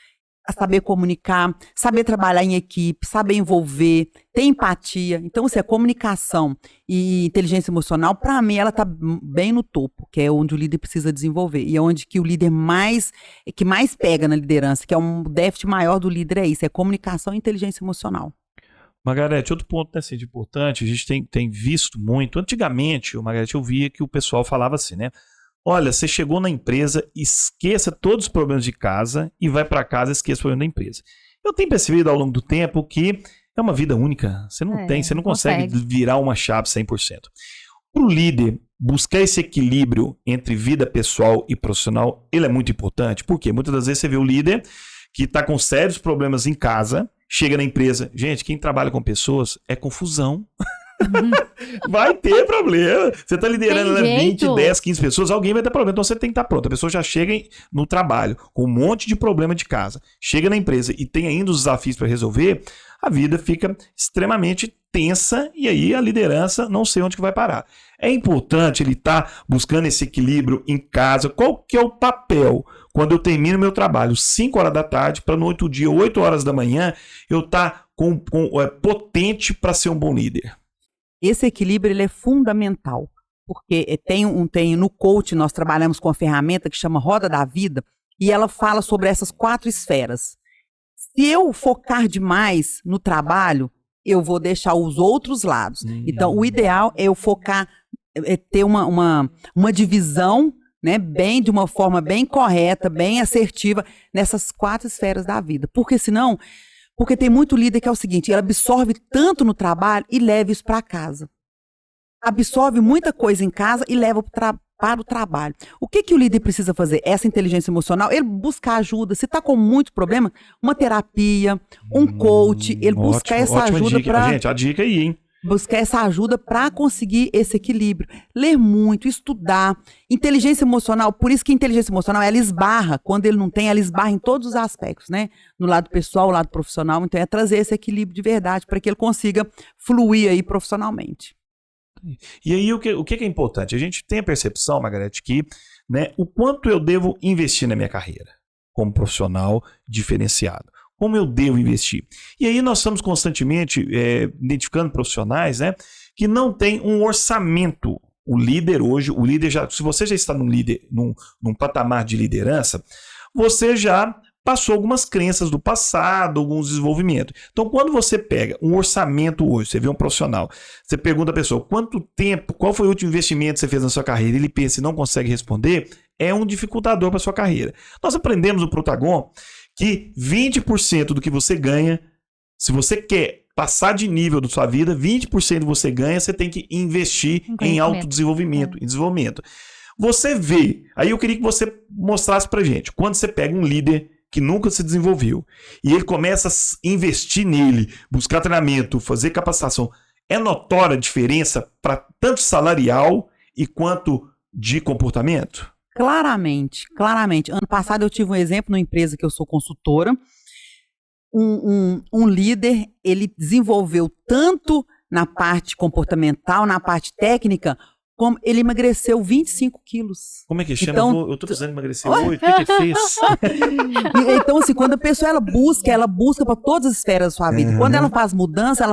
Saber comunicar, saber trabalhar em equipe, saber envolver, ter empatia. Então, assim, a comunicação e inteligência emocional, para mim, ela está bem no topo, que é onde o líder precisa desenvolver. E é onde que o líder que mais pega na liderança, que é um déficit maior do líder, é isso, é comunicação e inteligência emocional. Margarete, outro ponto assim, de importante, a gente tem visto muito. Antigamente, Margarete, eu via que o pessoal falava assim, né? Olha, você chegou na empresa, esqueça todos os problemas de casa e vai para casa e esqueça o problema da empresa. Eu tenho percebido ao longo do tempo que é uma vida única. Você não consegue virar uma chave 100%. Para o líder buscar esse equilíbrio entre vida pessoal e profissional, ele é muito importante. Por quê? Muitas das vezes você vê o líder que está com sérios problemas em casa, chega na empresa. Gente, quem trabalha com pessoas é confusão. Vai ter problema. Você está liderando 20, 10, 15 pessoas, alguém vai ter problema. Então você tem que estar pronto. A pessoa já chega no trabalho com um monte de problema de casa, chega na empresa e tem ainda os desafios para resolver, a vida fica extremamente tensa e aí a liderança não sei onde que vai parar. É importante ele estar buscando esse equilíbrio em casa. Qual que é o papel? Quando eu termino meu trabalho 5 horas da tarde, para no outro dia, 8 horas da manhã, eu estar potente para ser um bom líder. Esse equilíbrio ele é fundamental, porque no coach nós trabalhamos com uma ferramenta que chama Roda da Vida, e ela fala sobre essas 4 esferas. Se eu focar demais no trabalho, eu vou deixar os outros lados. Então, o ideal é eu focar, ter uma divisão, né, de uma forma bem correta, bem assertiva, nessas 4 esferas da vida. Porque tem muito líder que é o seguinte, ele absorve tanto no trabalho e leva isso para casa. Absorve muita coisa em casa e leva para o trabalho. O que o líder precisa fazer? Essa inteligência emocional, ele buscar ajuda. Se está com muito problema, uma terapia, um coach, ele buscar essa ajuda para... Gente, a dica aí, hein? Buscar essa ajuda para conseguir esse equilíbrio. Ler muito, estudar. Inteligência emocional, por isso que a inteligência emocional, ela esbarra. Quando ele não tem, ela esbarra em todos os aspectos, né? No lado pessoal, no lado profissional. Então, é trazer esse equilíbrio de verdade para que ele consiga fluir aí profissionalmente. E aí, o que é importante? A gente tem a percepção, Margarete, que, né, o quanto eu devo investir na minha carreira como profissional diferenciado. Como eu devo investir? E aí nós estamos constantemente identificando profissionais, né, que não têm um orçamento. O líder hoje, se você já está num patamar de liderança, você já passou algumas crenças do passado, alguns desenvolvimentos. Então, quando você pega um orçamento hoje, você vê um profissional, você pergunta a pessoa, qual foi o último investimento que você fez na sua carreira? Ele pensa e não consegue responder, é um dificultador para a sua carreira. Nós aprendemos no Protagon que 20% do que você ganha, se você quer passar de nível da sua vida, 20% que você ganha, você tem que investir em autodesenvolvimento, em desenvolvimento. Você vê, aí eu queria que você mostrasse pra gente, quando você pega um líder que nunca se desenvolveu e ele começa a investir nele, buscar treinamento, fazer capacitação, é notória a diferença para tanto salarial e quanto de comportamento? Claramente. Ano passado eu tive um exemplo numa empresa que eu sou consultora. Um líder, ele desenvolveu tanto na parte comportamental, na parte técnica, como ele emagreceu 25 quilos. Como é que chama? Então, Eu tô precisando emagrecer 8, o que ele fez? Então, assim, quando a pessoa ela busca para todas as esferas da sua vida. Quando ela faz mudança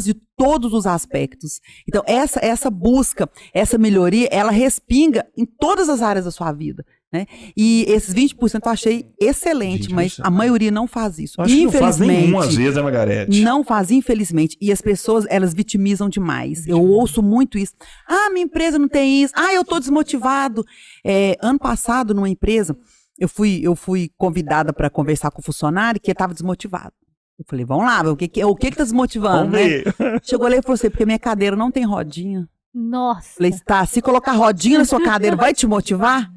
de todos os aspectos. Então, essa busca, essa melhoria, ela respinga em todas as áreas da sua vida. Né? E esses 20% eu achei excelente, 20%. Mas a maioria não faz isso. Acho infelizmente, que não faz nenhum, às vezes, né, Margarete? Não faz, infelizmente. E as pessoas, elas vitimizam demais. Eu ouço muito isso. Ah, minha empresa não tem isso. Ah, eu tô desmotivado. Ano passado, numa empresa, eu fui convidada para conversar com o funcionário que estava desmotivado. Eu falei, vamos lá, o que tá desmotivando, né? Chegou lá e falou assim, porque minha cadeira não tem rodinha. Nossa. Falei, tá, se colocar rodinha na sua cadeira, vai te motivar?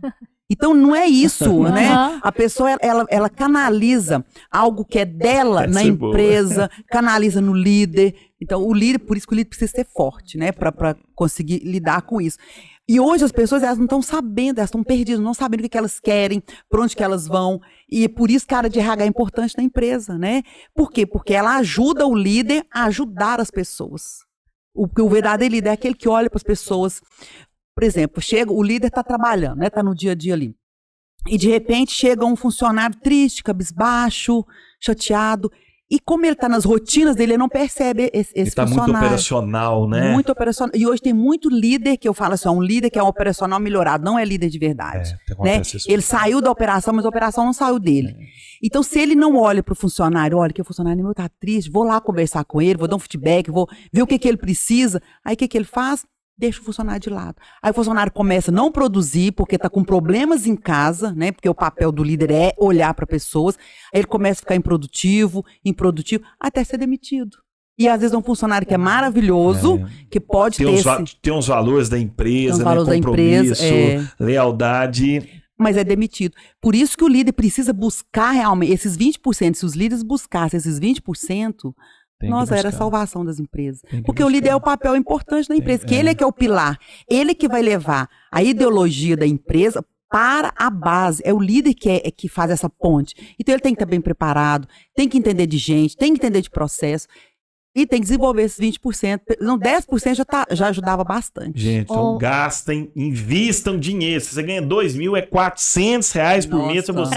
Então, não é isso, né? A pessoa, ela canaliza algo que é dela na empresa, canaliza no líder. Então, o líder, por isso que o líder precisa ser forte, né? Para conseguir lidar com isso. E hoje as pessoas, elas não estão sabendo, elas estão perdidas, não sabendo o que elas querem, para onde que elas vão. E por isso que a área de RH é importante na empresa, né? Por quê? Porque ela ajuda o líder a ajudar as pessoas. O verdadeiro líder é aquele que olha para as pessoas. Por exemplo, o líder está trabalhando, né? Está no dia a dia ali. E de repente chega um funcionário triste, cabisbaixo, chateado. E como ele está nas rotinas dele, ele não percebe esse funcionário. Ele está muito operacional, né? Muito operacional. E hoje tem muito líder que eu falo assim, um líder que é um operacional melhorado, não é líder de verdade. Né? Ele saiu da operação, mas a operação não saiu dele. Então, se ele não olha para o funcionário, olha que o funcionário meu está triste, vou lá conversar com ele, vou dar um feedback, vou ver o que ele precisa. Aí o que ele faz? Deixa o funcionário de lado. Aí o funcionário começa a não produzir porque está com problemas em casa, né? Porque o papel do líder é olhar para pessoas. Aí ele começa a ficar improdutivo, até ser demitido. E às vezes é um funcionário que é maravilhoso, que pode tem uns valores da empresa, né? Compromisso, lealdade. Mas é demitido. Por isso que o líder precisa buscar realmente esses 20%. Se os líderes buscassem esses 20%, nossa, era a salvação das empresas. Porque o líder é o papel importante da empresa, que ele é que é o pilar. Ele que vai levar a ideologia da empresa para a base. É o líder que faz essa ponte. Então ele tem que estar bem preparado, tem que entender de gente, tem que entender de processo. E tem que desenvolver esses 20%. Não, 10% já ajudava bastante. Gente, então gastem, invistam dinheiro. Se você ganha 2 mil, é R$400 por mês para você.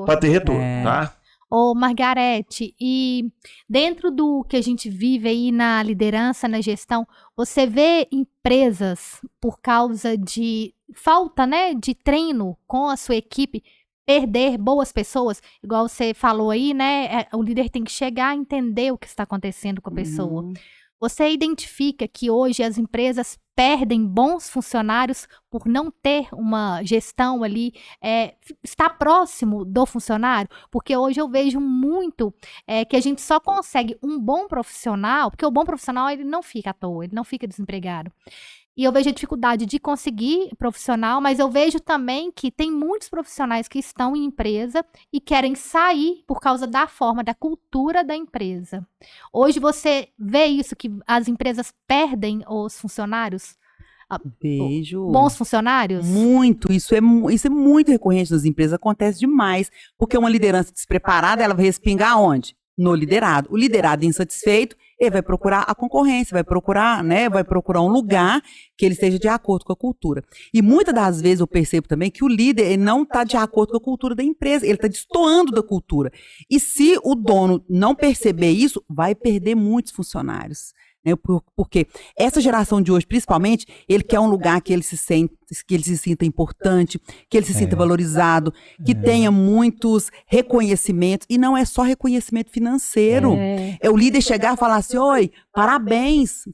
Para ter retorno, tá? Ô, Margarete, e dentro do que a gente vive aí na liderança, na gestão, você vê empresas, por causa de falta, né, de treino com a sua equipe, perder boas pessoas? Igual você falou aí, né, o líder tem que chegar a entender o que está acontecendo com a pessoa. Você identifica que hoje as empresas perdem bons funcionários por não ter uma gestão ali, estar próximo do funcionário? Porque hoje eu vejo muito que a gente só consegue um bom profissional, porque o bom profissional ele não fica à toa, ele não fica desempregado. E eu vejo a dificuldade de conseguir profissional, mas eu vejo também que tem muitos profissionais que estão em empresa e querem sair por causa da forma, da cultura da empresa. Hoje você vê isso, que as empresas perdem os funcionários? Vejo. Bons funcionários? Muito. Isso é muito recorrente nas empresas, acontece demais. Porque uma liderança despreparada, ela vai respingar onde? No liderado. O liderado insatisfeito, ele vai procurar a concorrência, vai procurar um lugar que ele esteja de acordo com a cultura. E muitas das vezes eu percebo também que o líder ele não está de acordo com a cultura da empresa, ele está destoando da cultura. E se o dono não perceber isso, vai perder muitos funcionários. Né? Porque essa geração de hoje, principalmente, ele quer um lugar que ele se sinta importante, que ele se sinta valorizado, que tenha muitos reconhecimentos, e não é só reconhecimento financeiro. É o líder chegar e falar assim, oi, parabéns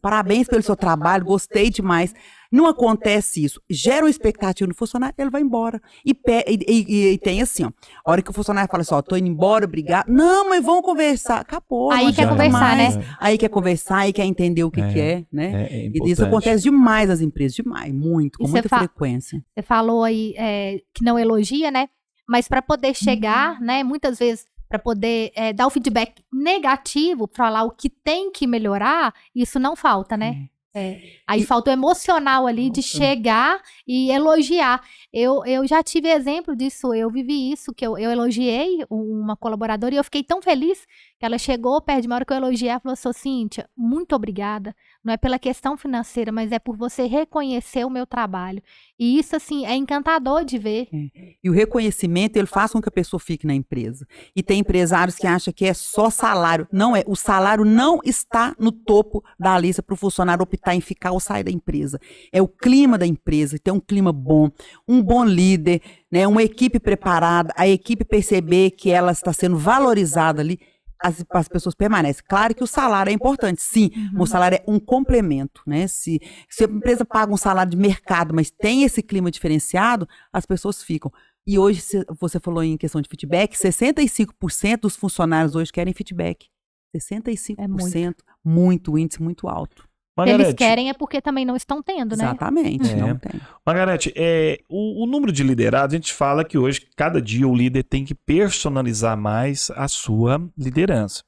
pelo seu trabalho, gostei demais. Não acontece isso. Gera uma expectativa no funcionário, ele vai embora. E tem assim, ó, a hora que o funcionário fala assim, ó, tô indo embora, obrigado. Não, mas vamos conversar. Acabou. Aí quer conversar, mais. né? Aí quer conversar, aí quer entender o que é, né? E isso acontece demais nas empresas, demais, muito, com muita frequência. Você falou aí que não elogia, né? Mas para poder chegar, né, muitas vezes, para poder dar o feedback negativo, para falar o que tem que melhorar, isso não falta, né? Aí falta o emocional ali de chegar e elogiar. Eu já tive exemplo disso, eu vivi isso, que eu elogiei uma colaboradora e eu fiquei tão feliz que ela chegou perto de mim, a hora que eu elogiei, ela falou assim, Cíntia, muito obrigada, não é pela questão financeira, mas é por você reconhecer o meu trabalho. E isso, assim, é encantador de ver. E o reconhecimento, ele faz com que a pessoa fique na empresa. E tem empresários que acham que é só salário. Não é. O salário não está no topo da lista para o funcionário optar em ficar ou sair da empresa. É o clima da empresa, ter um clima bom, um bom líder, né, uma equipe preparada, a equipe perceber que ela está sendo valorizada ali, as pessoas permanecem. Claro que o salário é importante, sim, o salário é um complemento, né? Se a empresa paga um salário de mercado, mas tem esse clima diferenciado, as pessoas ficam. E hoje, você falou em questão de feedback, 65% dos funcionários hoje querem feedback. 65%, muito índice muito alto. Se eles querem é porque também não estão tendo, né? Exatamente, não tem. Margarete, o número de liderados, a gente fala que hoje, cada dia, o líder tem que personalizar mais a sua liderança.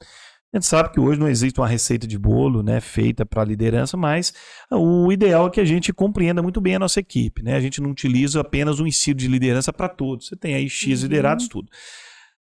A gente sabe que hoje não existe uma receita de bolo, né, feita para a liderança, mas o ideal é que a gente compreenda muito bem a nossa equipe, né? A gente não utiliza apenas um estilo de liderança para todos. Você tem aí X liderados, tudo.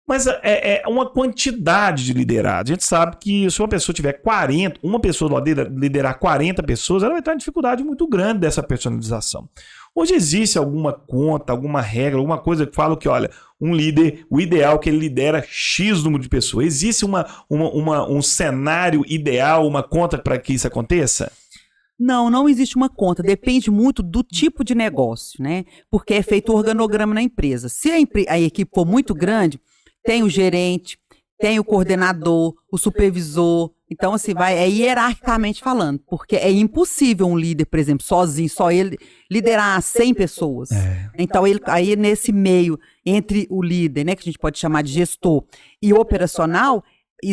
Mas é uma quantidade de liderados. A gente sabe que se uma pessoa tiver 40, uma pessoa liderar 40 pessoas, ela vai ter uma dificuldade muito grande dessa personalização. Hoje existe alguma conta, alguma regra, alguma coisa que fala que, olha, um líder, o ideal é que ele lidera X número de pessoas. Existe um cenário ideal, uma conta para que isso aconteça? Não existe uma conta. Depende muito do tipo de negócio, né? Porque é feito o organograma na empresa. Se a equipe for muito grande, tem o gerente, tem o coordenador, o supervisor. Então, assim, hierarquicamente falando. Porque é impossível um líder, por exemplo, sozinho, só ele, liderar 100 pessoas. Então, aí nesse meio, entre o líder, né, que a gente pode chamar de gestor, e o operacional,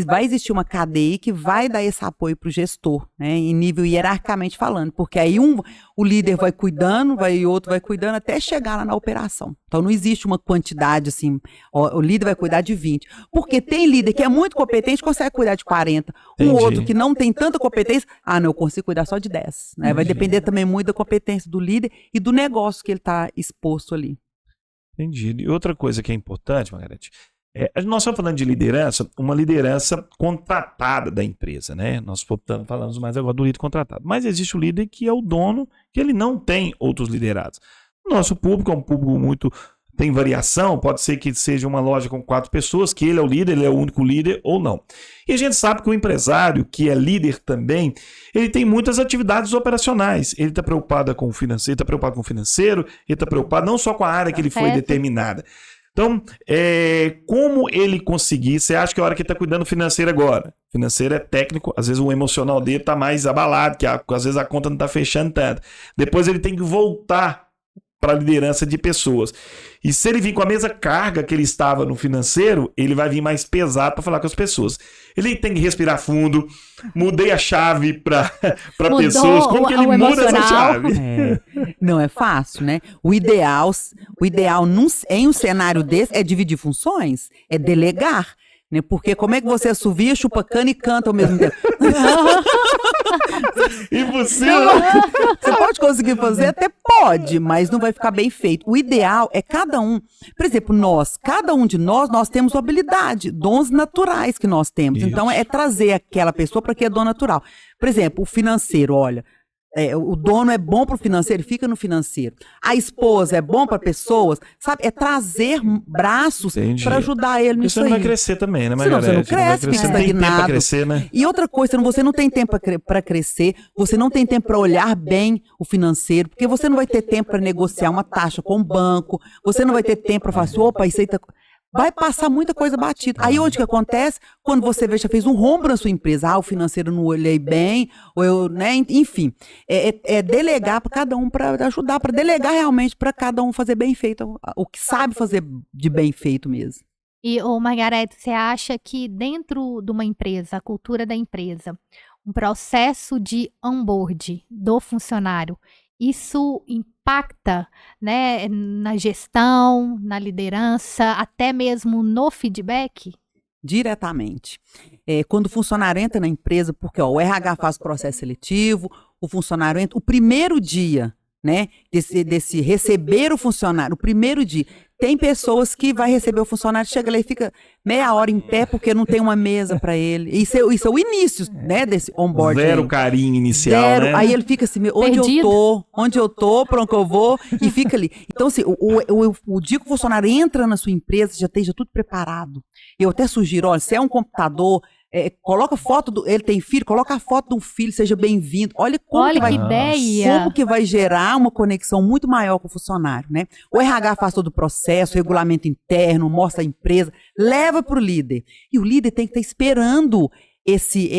vai existir uma cadeia que vai dar esse apoio para o gestor, né, em nível hierarquicamente falando, porque aí o líder vai cuidando, o outro vai cuidando até chegar lá na operação. Então não existe uma quantidade assim, o líder vai cuidar de 20, porque tem líder que é muito competente, consegue cuidar de 40, outro que não tem tanta competência, não, eu consigo cuidar só de 10, né? Vai depender também muito da competência do líder e do negócio que ele está exposto ali. Entendi. E outra coisa que é importante, Margarete, nós estamos falando de liderança, uma liderança contratada da empresa, né? Nós falamos mais agora do líder contratado. Mas existe o líder que é o dono, que ele não tem outros liderados. Nosso público é um público muito... Tem variação, pode ser que seja uma loja com 4 pessoas, que ele é o líder, ele é o único líder ou não. E a gente sabe que o empresário, que é líder também, ele tem muitas atividades operacionais. Ele está preocupado com o financeiro, ele está preocupado não só com a área que ele foi determinada. Então, como ele conseguir, você acha que a hora que ele está cuidando financeiro agora, financeiro é técnico, às vezes o emocional dele está mais abalado, que às vezes a conta não está fechando tanto. Depois ele tem que voltar para a liderança de pessoas. E se ele vir com a mesma carga que ele estava no financeiro, ele vai vir mais pesado para falar com as pessoas. Ele tem que respirar fundo, mudei a chave para pessoas, como que ele muda essa chave? Não é fácil, né? O ideal em um cenário desse é dividir funções, é delegar, né? Porque como é que você assovia, chupa cana e canta ao mesmo tempo? Impossível! Você pode conseguir fazer? Até pode, mas não vai ficar bem feito. O ideal é cada um. Por exemplo, cada um de nós temos uma habilidade, dons naturais que nós temos. Isso. Então, é trazer aquela pessoa para que é dom natural. Por exemplo, o financeiro, olha... o dono é bom para o financeiro, fica no financeiro. A esposa é bom para pessoas, sabe? É trazer braços para ajudar ele nisso aí. Você não vai crescer também, né, Margarete? Senão você não cresce, fica estagnado. Não tem tempo para crescer, né? E outra coisa, você não tem tempo para crescer, você não tem tempo para olhar bem o financeiro, porque você não vai ter tempo para negociar uma taxa com o banco, você não vai ter tempo para falar assim, opa, isso aí tá... Vai passar muita coisa batida. Aí onde que acontece? Quando você vê, já fez um rombo na sua empresa. O financeiro não olhei bem, ou eu, né? Enfim, é delegar para cada um, para ajudar, para delegar realmente para cada um fazer bem feito, o que sabe fazer de bem feito mesmo. E, Margarete, você acha que dentro de uma empresa, a cultura da empresa, um processo de onboard do funcionário, isso impacta, né, na gestão, na liderança, até mesmo no feedback? Diretamente. Quando o funcionário entra na empresa, porque o RH faz o processo seletivo, o funcionário entra, o primeiro dia né? Desse receber o funcionário, o primeiro dia. Tem pessoas que vai receber o funcionário, chega lá e fica meia hora em pé porque não tem uma mesa para ele. Isso é o início, né, desse onboard. Zero carinho inicial, Zero. né? Aí ele fica assim, onde eu tô, pra onde eu vou, e fica ali. Então, assim, o dia que o funcionário entra na sua empresa, já esteja tudo preparado. Eu até sugiro, olha, se é um computador, coloca foto ele tem filho, coloca a foto de um filho, seja bem-vindo. Olha que vai, ideia! Como que vai gerar uma conexão muito maior com o funcionário, né? O RH faz todo o processo, regulamento interno, mostra a empresa, leva para o líder. E o líder tem que estar esperando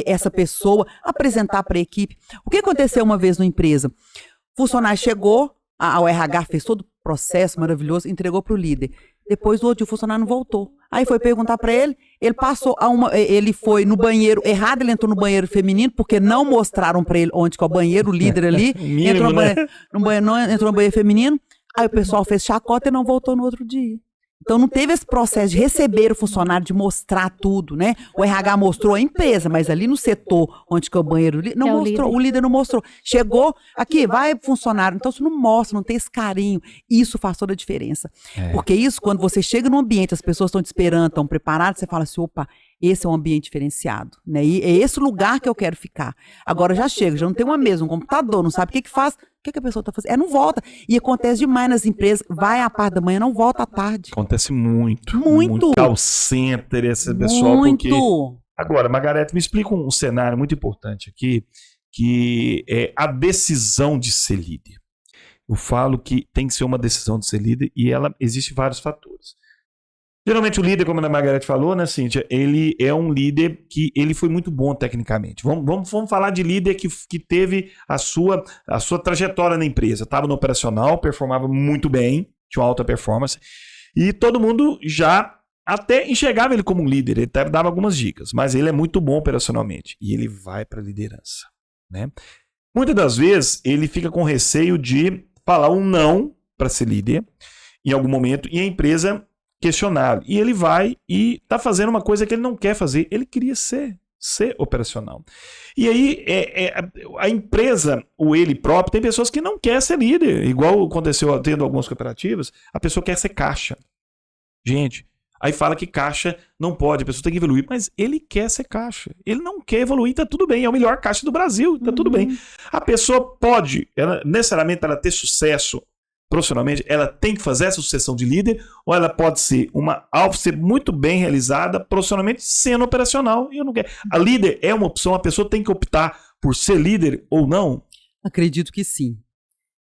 essa pessoa apresentar para a equipe. O que aconteceu uma vez numa empresa? O funcionário chegou, o RH fez todo o processo maravilhoso, entregou para o líder. Depois do outro dia o funcionário não voltou. Aí foi perguntar para ele, ele foi no banheiro errado, ele entrou no banheiro feminino, porque não mostraram para ele onde que é o banheiro, o líder ali, Mínimo, entrou no banheiro feminino, aí o pessoal fez chacota e não voltou no outro dia. Então não teve esse processo de receber o funcionário, de mostrar tudo, né? O RH mostrou a empresa, mas ali no setor onde que é o banheiro, não mostrou, o líder não mostrou. Chegou, aqui, vai funcionário. Então você não mostra, não tem esse carinho. Isso faz toda a diferença. Porque isso, quando você chega num ambiente, as pessoas estão te esperando, estão preparadas, você fala assim, opa, esse é um ambiente diferenciado, né? E é esse lugar que eu quero ficar. Agora já chega, já não tem uma mesa, um computador, não sabe o que faz. O que a pessoa está fazendo? Não volta. E acontece demais nas empresas. Vai à parte da manhã, não volta à tarde. Acontece muito. Muito. Call center, esse pessoal. Muito. Porque... Agora, Margarete, me explica um cenário muito importante aqui, que é a decisão de ser líder. Eu falo que tem que ser uma decisão de ser líder e existe vários fatores. Geralmente o líder, como a Margarete falou, né, Cíntia, ele é um líder que ele foi muito bom tecnicamente. Vamos falar de líder que teve a sua trajetória na empresa. Estava no operacional, performava muito bem, tinha uma alta performance, e todo mundo já até enxergava ele como um líder, ele até dava algumas dicas, mas ele é muito bom operacionalmente, e ele vai para a liderança, né? Muitas das vezes ele fica com receio de falar um não para ser líder em algum momento, e a empresa questioná-lo. E ele vai e está fazendo uma coisa que ele não quer fazer. Ele queria ser operacional. E aí, a empresa, ou ele próprio, tem pessoas que não querem ser líder. Igual aconteceu tendo algumas cooperativas, a pessoa quer ser caixa. Gente, aí fala que caixa não pode, a pessoa tem que evoluir. Mas ele quer ser caixa. Ele não quer evoluir, tá tudo bem. É o melhor caixa do Brasil, tá tudo bem. A pessoa pode, necessariamente, para ter sucesso profissionalmente, ela tem que fazer essa sucessão de líder, ou ela pode ser ser muito bem realizada profissionalmente sendo operacional. Eu não quero. A líder é uma opção, a pessoa tem que optar por ser líder ou não? Acredito que sim.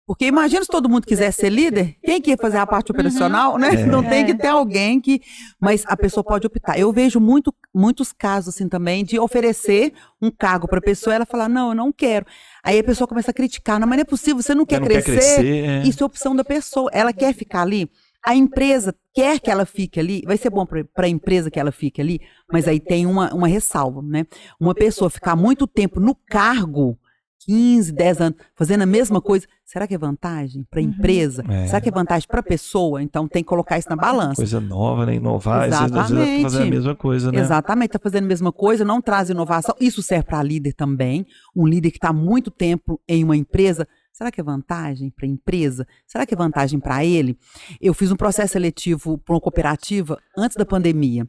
Porque imagina se todo mundo quisesse ser líder, quem que ia fazer a parte operacional, né? Não tem que ter alguém que... Mas a pessoa pode optar. Eu vejo muitos casos assim também de oferecer um cargo para a pessoa e ela falar, não, eu não quero. Aí a pessoa começa a criticar, não, mas não é possível, você não quer crescer. Isso é opção da pessoa. Ela quer ficar ali, a empresa quer que ela fique ali, vai ser bom para a empresa que ela fique ali, mas aí tem uma ressalva, né? Uma pessoa ficar muito tempo no cargo, 15, 10 anos, fazendo a mesma coisa, será que é vantagem para a empresa? Será que é vantagem para a pessoa? Então tem que colocar isso na balança. Coisa nova, né? Inovar, às vezes tá fazendo a mesma coisa, né? Exatamente, está fazendo a mesma coisa, não traz inovação. Isso serve para líder também. Um líder que está muito tempo em uma empresa, será que é vantagem para a empresa? Será que é vantagem para ele? Eu fiz um processo seletivo para uma cooperativa antes da pandemia.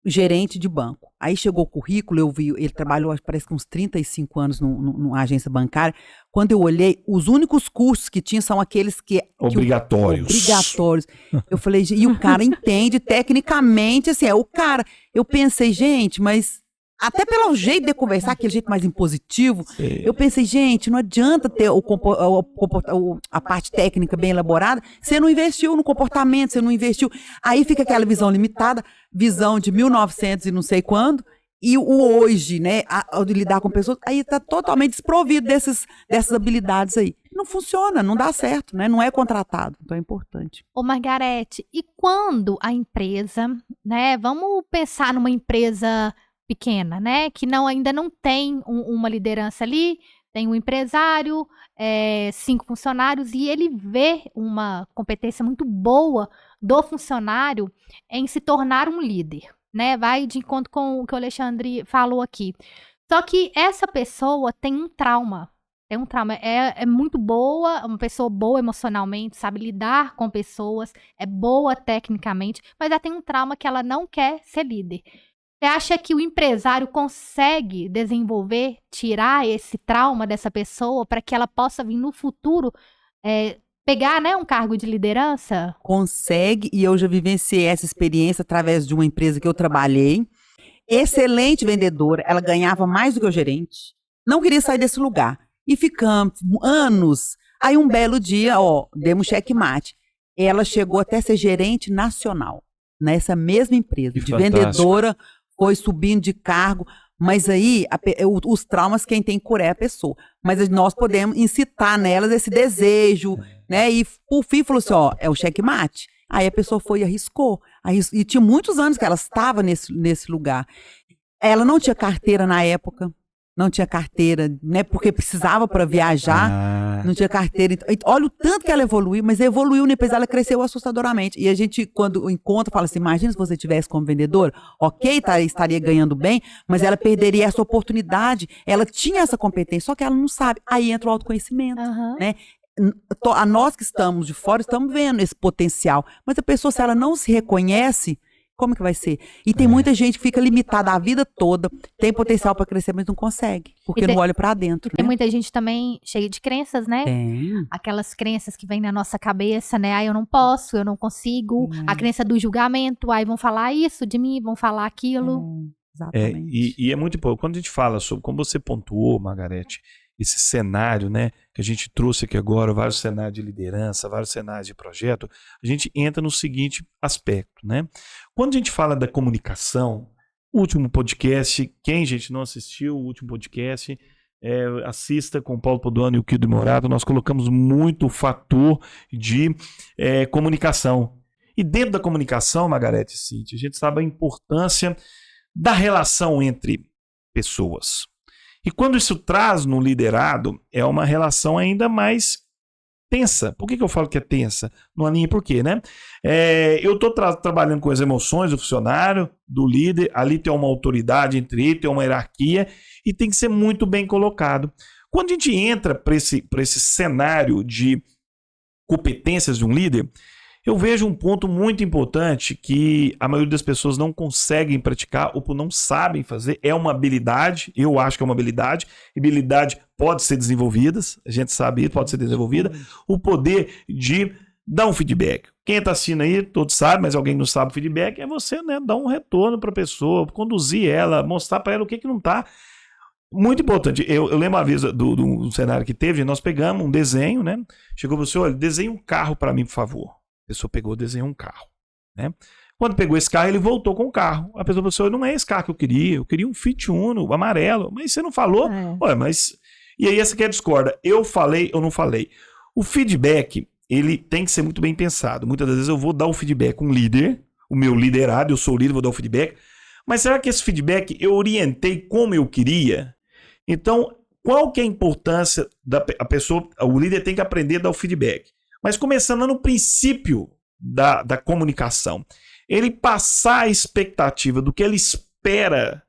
Gerente de banco. Aí chegou o currículo, eu vi, ele trabalhou, parece que uns 35 anos numa agência bancária. Quando eu olhei, os únicos cursos que tinha são aqueles obrigatórios. Eu falei, e o cara entende tecnicamente, assim, o cara. Eu pensei, gente, mas até pelo jeito de conversar, aquele jeito mais impositivo, eu pensei, gente, não adianta ter a parte técnica bem elaborada, você não investiu no comportamento, você não investiu. Aí fica aquela visão limitada, visão de 1900 e não sei quando, e o hoje, né, de lidar com pessoas, aí está totalmente desprovido dessas habilidades aí. Não funciona, não dá certo, né, não é contratado, então é importante. Ô Margarete, e quando a empresa, né, vamos pensar numa empresa pequena, né, que ainda não tem uma liderança ali, tem um empresário, 5 funcionários, e ele vê uma competência muito boa do funcionário em se tornar um líder, né, vai de encontro com o que o Alexandre falou aqui. Só que essa pessoa tem um trauma, tem um trauma. É muito boa, uma pessoa boa emocionalmente, sabe lidar com pessoas, é boa tecnicamente, mas ela tem um trauma que ela não quer ser líder. Você acha que o empresário consegue desenvolver, tirar esse trauma dessa pessoa para que ela possa vir no futuro pegar, né, um cargo de liderança? Consegue, e eu já vivenciei essa experiência através de uma empresa que eu trabalhei. Excelente vendedora, ela ganhava mais do que o gerente, não queria sair desse lugar. E ficamos anos. Aí um belo dia, demos checkmate. Ela chegou até ser gerente nacional, nessa mesma empresa. Que de fantástico. Vendedora, foi subindo de cargo. Mas aí, os traumas quem tem que curar é a pessoa. Mas nós podemos incitar nelas esse desejo, né? E por fim falou assim, é o checkmate. Aí a pessoa foi e arriscou. E tinha muitos anos que ela estava nesse lugar. Ela não tinha carteira na época. Não tinha carteira, né? Porque precisava para viajar. Não tinha carteira. Então, olha o tanto que ela evoluiu, mas evoluiu, depois ela cresceu assustadoramente. E a gente, quando encontra, fala assim, imagina se você tivesse como vendedora, estaria ganhando bem, mas ela perderia essa oportunidade. Ela tinha essa competência, só que ela não sabe. Aí entra o autoconhecimento, né? A nós que estamos de fora, estamos vendo esse potencial. Mas a pessoa, se ela não se reconhece, como que vai ser? E tem muita gente que fica limitada a vida toda, tem potencial para crescer, mas não consegue, porque não olha para dentro. Tem muita gente também cheia de crenças, né? Tem. Aquelas crenças que vêm na nossa cabeça, né? Eu não posso, eu não consigo. A crença do julgamento, aí vão falar isso de mim, vão falar aquilo. Exatamente. E é muito importante. Quando a gente fala sobre, como você pontuou, Margarete, esse cenário, né, que a gente trouxe aqui agora, vários cenários de liderança, vários cenários de projeto, a gente entra no seguinte aspecto, né? Quando a gente fala da comunicação, o último podcast, quem, gente, não assistiu o último podcast, assista com o Paulo Paduano e o Kildo Morado, nós colocamos muito o fator de comunicação. E dentro da comunicação, Margarete e Cíntia, a gente sabe a importância da relação entre pessoas. E quando isso traz no liderado, é uma relação ainda mais tensa. Por que eu falo que é tensa? Não alinha por quê, né? Eu estou trabalhando com as emoções do funcionário, do líder, ali tem uma autoridade entre eles, tem uma hierarquia e tem que ser muito bem colocado. Quando a gente entra para esse cenário de competências de um líder, eu vejo um ponto muito importante que a maioria das pessoas não conseguem praticar ou não sabem fazer. É uma habilidade, eu acho que é uma habilidade. Habilidade pode ser desenvolvida, a gente sabe isso, pode ser desenvolvida. O poder de dar um feedback. Quem está assistindo aí, todos sabem, mas alguém não sabe o feedback, é você, né, dar um retorno para a pessoa, conduzir ela, mostrar para ela o que não está. Muito importante. Eu lembro uma vez do cenário que teve, nós pegamos um desenho, né? Chegou para você, olha, desenhe um carro para mim, por favor. A pessoa pegou e desenhou um carro, né? Quando pegou esse carro, ele voltou com o carro. A pessoa falou, não é esse carro que eu queria um Fiat Uno, amarelo. Mas você não falou? Ué, mas... E aí essa que é a discorda. Eu falei, eu não falei. O feedback, ele tem que ser muito bem pensado. Muitas das vezes eu vou dar um feedback, um líder, o meu liderado, eu sou o líder, vou dar um feedback. Mas será que esse feedback eu orientei como eu queria? Então, qual que é a importância da pessoa, o líder tem que aprender a dar o feedback. Mas começando no princípio da comunicação, ele passar a expectativa do que ele espera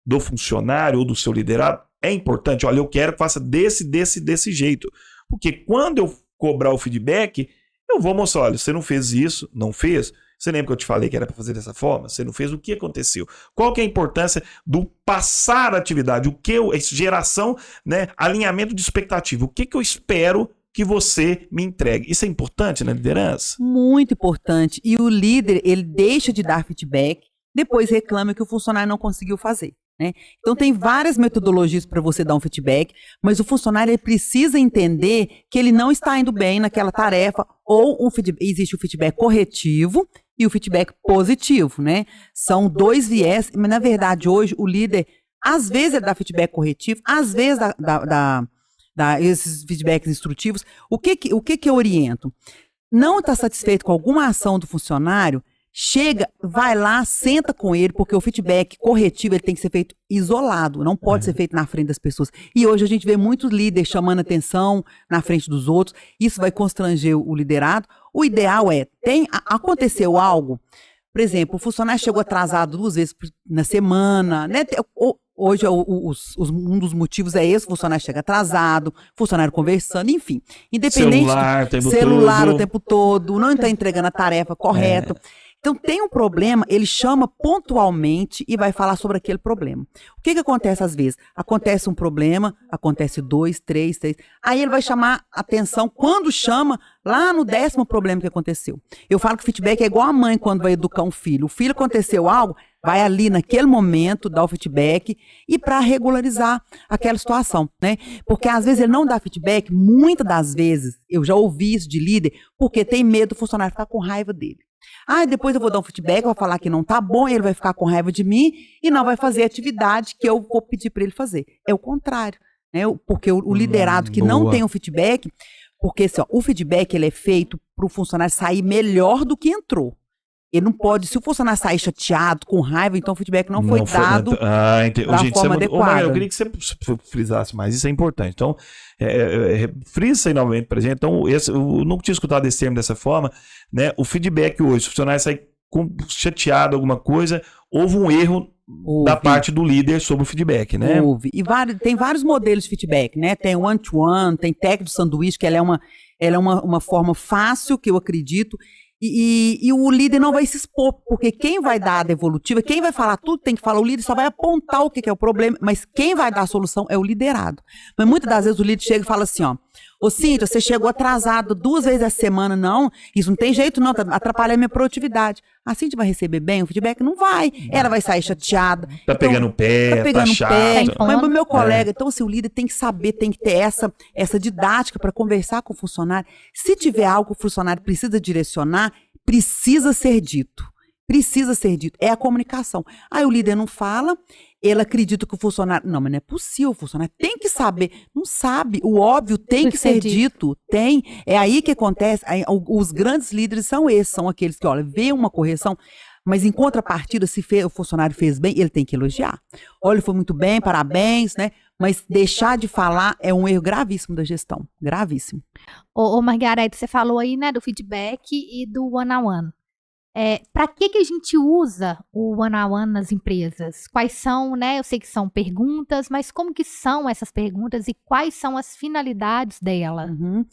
do funcionário ou do seu liderado é importante. Olha, eu quero que faça desse jeito. Porque quando eu cobrar o feedback, eu vou mostrar, olha, você não fez isso, não fez. Você lembra que eu te falei que era para fazer dessa forma? Você não fez, o que aconteceu? Qual que é a importância do passar a atividade? Geração, né, alinhamento de expectativa. O que eu espero que você me entregue. Isso é importante na liderança? Muito importante. E o líder, ele deixa de dar feedback, depois reclama que o funcionário não conseguiu fazer, né? Então tem várias metodologias para você dar um feedback, mas o funcionário ele precisa entender que ele não está indo bem naquela tarefa, ou existe o feedback corretivo e o feedback positivo, né? São dois viés, mas na verdade hoje o líder, às vezes ele dá feedback corretivo, às vezes esses feedbacks instrutivos. O que eu oriento? Não está satisfeito com alguma ação do funcionário, chega, vai lá, senta com ele, porque o feedback corretivo ele tem que ser feito isolado, não pode ser feito na frente das pessoas. E hoje a gente vê muitos líderes chamando atenção na frente dos outros, isso vai constranger o liderado. O ideal aconteceu algo, por exemplo, o funcionário chegou atrasado 2 vezes na semana, né? Hoje, um dos motivos é esse, o funcionário chega atrasado, funcionário conversando, enfim. Independente celular o tempo todo, não está entregando a tarefa correta. Então, tem um problema, ele chama pontualmente e vai falar sobre aquele problema. O que acontece às vezes? Acontece um problema, acontece 2, 3, aí ele vai chamar atenção quando chama lá no 10º problema que aconteceu. Eu falo que o feedback é igual a mãe quando vai educar um filho. O filho aconteceu algo, vai ali naquele momento dar o feedback e para regularizar aquela situação, né? Porque às vezes ele não dá feedback, muitas das vezes, eu já ouvi isso de líder, porque tem medo do funcionário ficar com raiva dele. Depois eu vou dar um feedback, vou falar que não tá bom, ele vai ficar com raiva de mim e não vai fazer a atividade que eu vou pedir para ele fazer. É o contrário, né? Porque o liderado que não tem um feedback, porque assim, o feedback ele é feito para o funcionário sair melhor do que entrou. Ele não pode, se o funcionário sair chateado, com raiva, então o feedback não foi dado da forma adequada. Eu queria que você frisasse mais, isso é importante. Então, frisa isso aí novamente pra gente. Então, eu nunca tinha escutado esse termo dessa forma, né? O feedback hoje, se o funcionário sair chateado, alguma coisa, houve um erro da parte do líder sobre o feedback, né? Houve. E tem vários modelos de feedback, né? Tem one-to-one, tem técnica do sanduíche, que ela é uma forma fácil, que eu acredito. E o líder não vai se expor, porque quem vai dar a devolutiva, quem vai falar tudo tem que falar, o líder só vai apontar o que é o problema, mas quem vai dar a solução é o liderado. Mas muitas das vezes o líder chega e fala assim, ô Cíntia, você chegou atrasado 2 vezes essa semana, não, isso não tem jeito não, atrapalha a minha produtividade. A Cíntia vai receber bem o feedback? Não vai, ela vai sair chateada. Tá pegando o pé, tá chato. Mas o meu colega, então assim, o líder tem que saber, tem que ter essa didática para conversar com o funcionário. Se tiver algo que o funcionário precisa direcionar, precisa ser dito. Precisa ser dito. É a comunicação. Aí o líder não fala, ele acredita que o funcionário... Não, mas não é possível, o funcionário tem que saber. Não sabe, o óbvio tem que ser dito. Tem. É aí que acontece. Os grandes líderes são esses, são aqueles que, olha, vê uma correção, mas em contrapartida, se o funcionário fez bem, ele tem que elogiar. Olha, foi muito bem, parabéns, né? Mas deixar de falar é um erro gravíssimo da gestão. Gravíssimo. Ô Margarete, você falou aí, né, do feedback e do one-on-one. Para que a gente usa o one-on-one nas empresas? Quais são, né? Eu sei que são perguntas, mas como que são essas perguntas e quais são as finalidades dela? Uhum.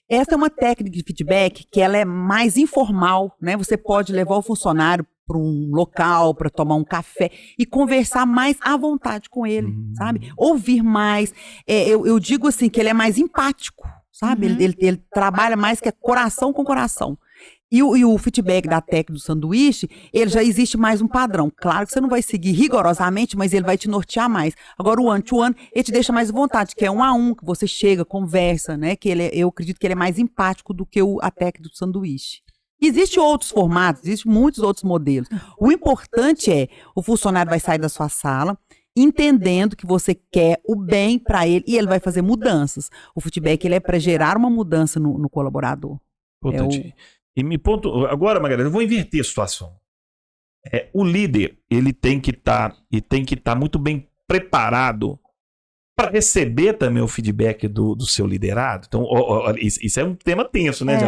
Essa é uma técnica de feedback que ela é mais informal, né? Você pode levar o funcionário para um local, para tomar um café e conversar mais à vontade com ele, sabe? Ouvir mais. Eu digo assim que ele é mais empático, sabe? Ele trabalha mais que é coração com coração. E o feedback da técnica do sanduíche, ele já existe mais um padrão. Claro que você não vai seguir rigorosamente, mas ele vai te nortear mais. Agora, o one-to-one, ele te deixa mais à vontade, que é 1 a 1, que você chega, conversa, né? Eu acredito que ele é mais empático do que a técnica do sanduíche. Existem outros formatos, existem muitos outros modelos. O importante é, o funcionário vai sair da sua sala, entendendo que você quer o bem para ele e ele vai fazer mudanças. O feedback ele é para gerar uma mudança no colaborador. Importante. Agora, Margarida, eu vou inverter a situação. O líder, ele tem que estar muito bem preparado para receber também o feedback do seu liderado. Então, isso é um tema tenso, né?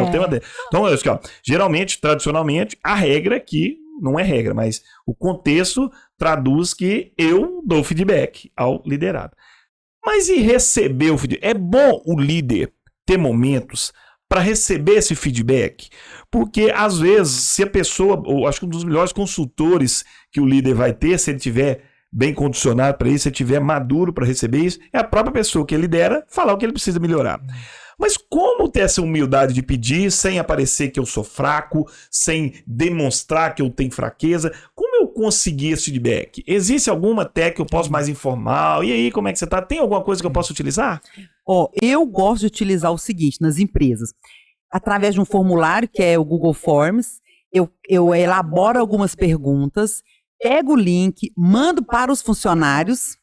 Então, olha aqui, geralmente, tradicionalmente, a regra aqui não é regra, mas o contexto traduz que eu dou feedback ao liderado. Mas e receber o feedback? É bom o líder ter momentos para receber esse feedback, porque às vezes, se a pessoa, eu acho que um dos melhores consultores que o líder vai ter, se ele tiver bem condicionado para isso, se ele tiver maduro para receber isso, é a própria pessoa que ele lidera falar o que ele precisa melhorar. Mas como ter essa humildade de pedir sem aparecer que eu sou fraco, sem demonstrar que eu tenho fraqueza? Como eu conseguir esse feedback? Existe alguma técnica que eu posso mais informal? E aí, como é que você está? Tem alguma coisa que eu posso utilizar? Eu gosto de utilizar o seguinte nas empresas. Através de um formulário, que é o Google Forms, eu elaboro algumas perguntas, pego o link, mando para os funcionários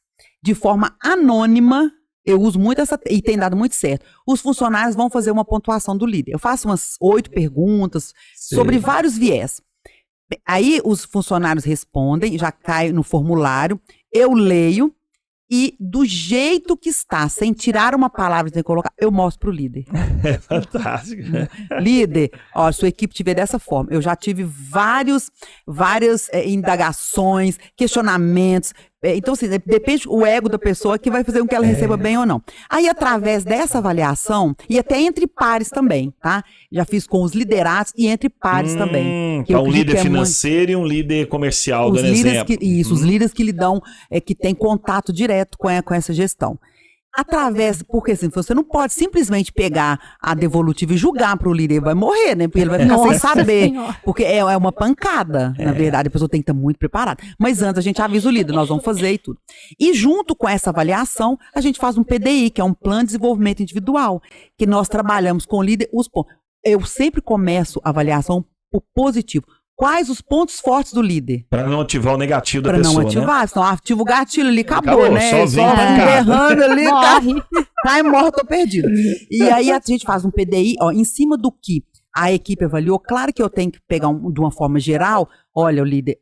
de forma anônima. Eu uso muito e tem dado muito certo. Os funcionários vão fazer uma pontuação do líder. Eu faço umas 8 perguntas sobre vários viés. Aí os funcionários respondem, já cai no formulário, eu leio e do jeito que está, sem tirar uma palavra e colocar, eu mostro para o líder. É fantástico. Líder, sua equipe te vê dessa forma. Eu já tive várias indagações, questionamentos, Então, assim, depende o ego da pessoa que vai fazer com que ela receba bem ou não. Aí, através dessa avaliação, e até entre pares também, tá? Já fiz com os liderados e entre pares também. Então, um líder financeiro e um líder comercial, dando exemplo. Os líderes que lhe dão, que têm contato direto com essa gestão. Porque assim, você não pode simplesmente pegar a devolutiva e julgar para o líder, ele vai morrer, né? Porque ele vai ficar sem saber. Senhora. Porque é uma pancada, na verdade, a pessoa tem que estar muito preparada. Mas antes a gente avisa o líder, nós vamos fazer e tudo. E junto com essa avaliação, a gente faz um PDI, que é um Plano de Desenvolvimento Individual, que nós trabalhamos com o líder. Eu sempre começo a avaliação por positivo. Quais os pontos fortes do líder? Para não ativar o negativo da pessoa, Para não ativar, né? senão ativa o gatilho ali, acabou, né? Sozinho, só errando ali, Morre. cai, morre, tô perdido. E aí a gente faz um PDI, em cima do que a equipe avaliou. Claro que eu tenho que pegar de uma forma geral, olha, o líder,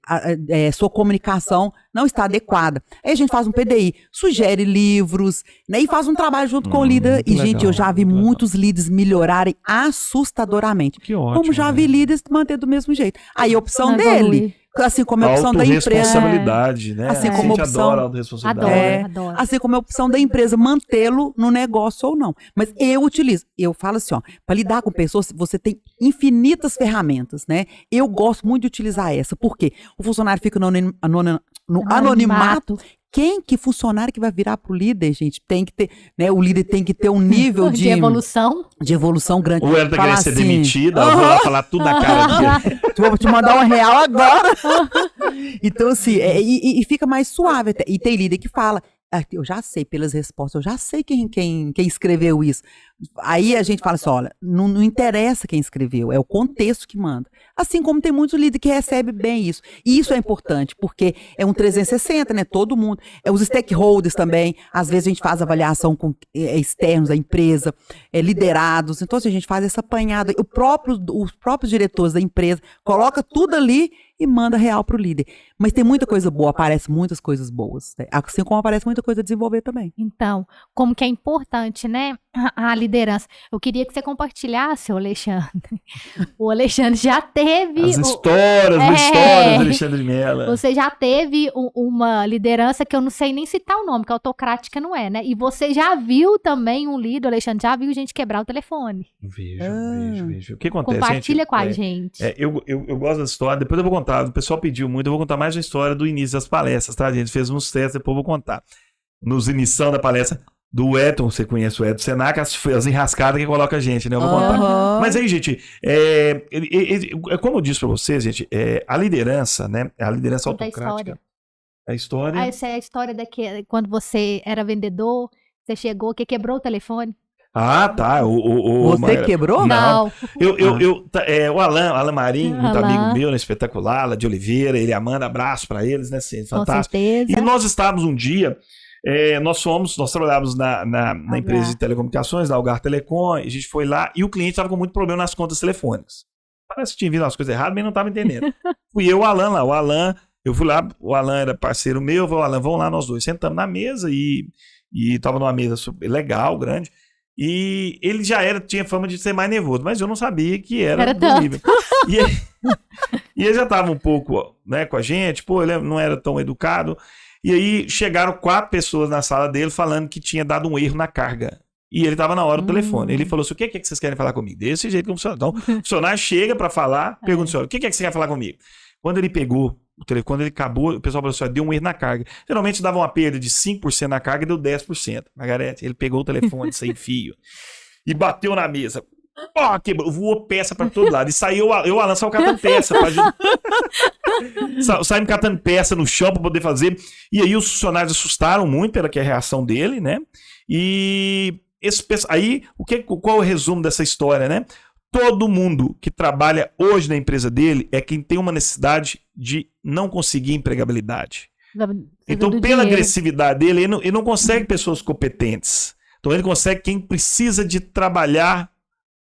sua comunicação não está adequada. Aí a gente faz um PDI, sugere livros, né, e faz um trabalho junto com o líder. E, gente, eu já vi muitos líderes melhorarem assustadoramente. Que ótimo. Como já vi líderes manter do mesmo jeito. Aí a opção Não dele, evolui. assim como a opção da empresa. Autorresponsabilidade, né? Assim A como gente opção- adora a autorresponsabilidade. Adoro. Assim como a opção da empresa mantê-lo no negócio ou não. Mas eu utilizo. Eu falo assim, para lidar com pessoas, você tem infinitas ferramentas, né? Eu gosto muito de utilizar essa. Por quê? O funcionário fica no anonimato. Que funcionário que vai virar pro líder, gente? Tem que ter, né? O líder tem que ter um nível De evolução grande. Ou ela tá Fala querendo ser assim, demitida, eu vou lá falar tudo na cara dele. Vou te mandar um real agora. Então, assim, e fica mais suave até. E tem líder que fala, eu já sei pelas respostas, eu já sei quem escreveu isso. Aí a gente fala assim, olha, não interessa quem escreveu, é o contexto que manda. Assim como tem muitos líderes que recebem bem isso. E isso é importante, porque é um 360, né? Todo mundo. Os stakeholders também, às vezes a gente faz avaliação com externos da empresa, liderados. Então, assim, a gente faz essa apanhada. Os próprios diretores da empresa coloca tudo ali e manda real para o líder. Mas tem muita coisa boa, aparece muitas coisas boas. Né? Assim como aparece muita coisa a desenvolver também. Então, como que é importante, né, a liderança. Eu queria que você compartilhasse, o Alexandre. O Alexandre já teve... As histórias do Alexandre Mello. Você já teve uma liderança que eu não sei nem citar o nome, que autocrática não é, né? E você já viu também um líder, Alexandre, já viu gente quebrar o telefone. Vejo. O que acontece, Compartilha gente, com a gente. Eu gosto da história, depois eu vou contar. O pessoal pediu muito, eu vou contar mais uma história do início das palestras, tá? A gente fez uns testes, depois eu vou contar. Nos iniciando da palestra do Edson, você conhece o Edson Senac, as enrascadas que coloca a gente, né? Eu vou contar. Mas aí, gente, como eu disse pra vocês, gente, a liderança, né? A liderança Conta autocrática. A história. Essa é a história quando você era vendedor, você chegou, que quebrou o telefone. Ah, tá. Você quebrou? Não. O Alan Marinho, muito Alan. amigo meu, né, espetacular, lá de Oliveira, ele e a Amanda, abraço pra eles, né, assim, Com fantástico. certeza. E nós estávamos um dia, nós trabalhávamos na empresa de telecomunicações, na Algar Telecom, a gente foi lá e o cliente estava com muito problema nas contas telefônicas. Parece que tinha vindo umas coisas erradas, mas não estava entendendo. Fui eu e o Alan lá, eu fui lá, o Alan era parceiro meu, o Alan, vamos lá nós dois, sentamos na mesa e estava numa mesa legal, grande. E ele tinha fama de ser mais nervoso, mas eu não sabia que era do tanto. nível. E ele já estava um pouco, né, com a gente, ele não era tão educado. E aí chegaram 4 pessoas na sala dele falando que tinha dado um erro na carga. E ele estava na hora do telefone. Ele falou assim, o que é que vocês querem falar comigo? Desse jeito que funciona. Então, o funcionário chega para falar, pergunta ao senhor, o que é que você quer falar comigo? Quando ele pegou o telefone, quando ele acabou, o pessoal falou assim, deu um erro na carga. Geralmente dava uma perda de 5% na carga e deu 10%. Margarete, ele pegou o telefone sem fio e bateu na mesa. Quebrou, voou peça pra todo lado. E saiu, eu o Alan saiu catando peça. Saímos catando peça no chão pra poder fazer. E aí os funcionários assustaram muito pela que é a reação dele, né? E aí, qual é o resumo dessa história, né? Todo mundo que trabalha hoje na empresa dele é quem tem uma necessidade de não conseguir empregabilidade. Então, pela agressividade dele, ele não consegue pessoas competentes. Então, ele consegue quem precisa de trabalhar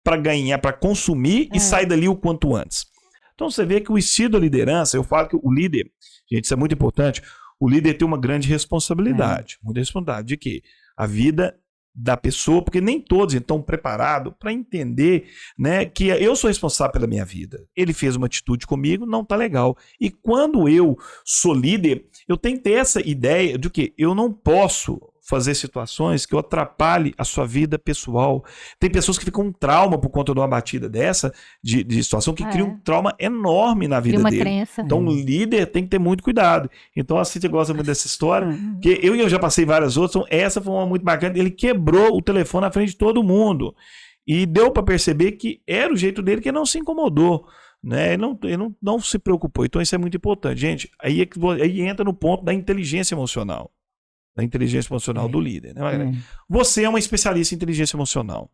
para ganhar, para consumir e sair dali o quanto antes. Então, você vê que o estilo da liderança, eu falo que o líder, gente, isso é muito importante, o líder tem uma grande responsabilidade. Muita responsabilidade de quê? A vida da pessoa, porque nem todos estão preparados para entender, né, que eu sou responsável pela minha vida. Ele fez uma atitude comigo, não tá legal. E quando eu sou líder, eu tenho que ter essa ideia de que eu não posso fazer situações que eu atrapalhe a sua vida pessoal. Tem pessoas que ficam com trauma por conta de uma batida dessa, de situação, que cria um trauma enorme na vida dele. Crença. Então o líder tem que ter muito cuidado. Então a Cíntia gosta muito dessa história, que eu já passei várias outras, então essa foi uma muito bacana. Ele quebrou o telefone na frente de todo mundo. E deu para perceber que era o jeito dele, que ele não se incomodou. Né? Ele não se preocupou. Então isso é muito importante. Gente, aí entra no ponto da inteligência emocional. Da inteligência emocional do líder. Né, Você é uma especialista em inteligência emocional.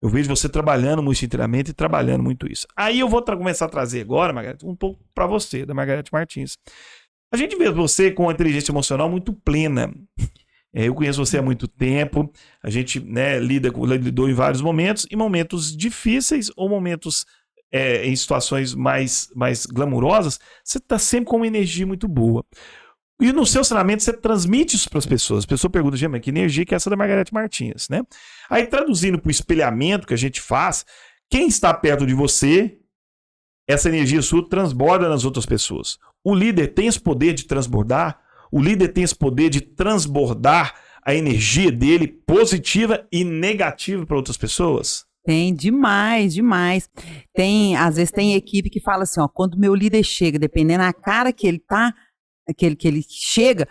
Eu vejo você trabalhando muito inteiramente e trabalhando muito isso. Aí eu vou começar a trazer agora, Margarete, um pouco para você, da Margarete Martins. A gente vê você com uma inteligência emocional muito plena. Eu conheço você há muito tempo. A gente, né, lidou em vários momentos, e momentos difíceis ou momentos em situações mais glamurosas, você está sempre com uma energia muito boa. E no seu treinamento você transmite isso para as pessoas. As pessoas perguntam, gente, mas que energia que é essa da Margarete Martins, né? Aí traduzindo para o espelhamento que a gente faz, quem está perto de você, essa energia sua transborda nas outras pessoas. O líder tem esse poder de transbordar, o líder tem esse poder de transbordar a energia dele positiva e negativa para outras pessoas. Tem demais. Às vezes tem equipe que fala assim, ó, quando o meu líder chega, dependendo da cara que ele tá, que ele chega,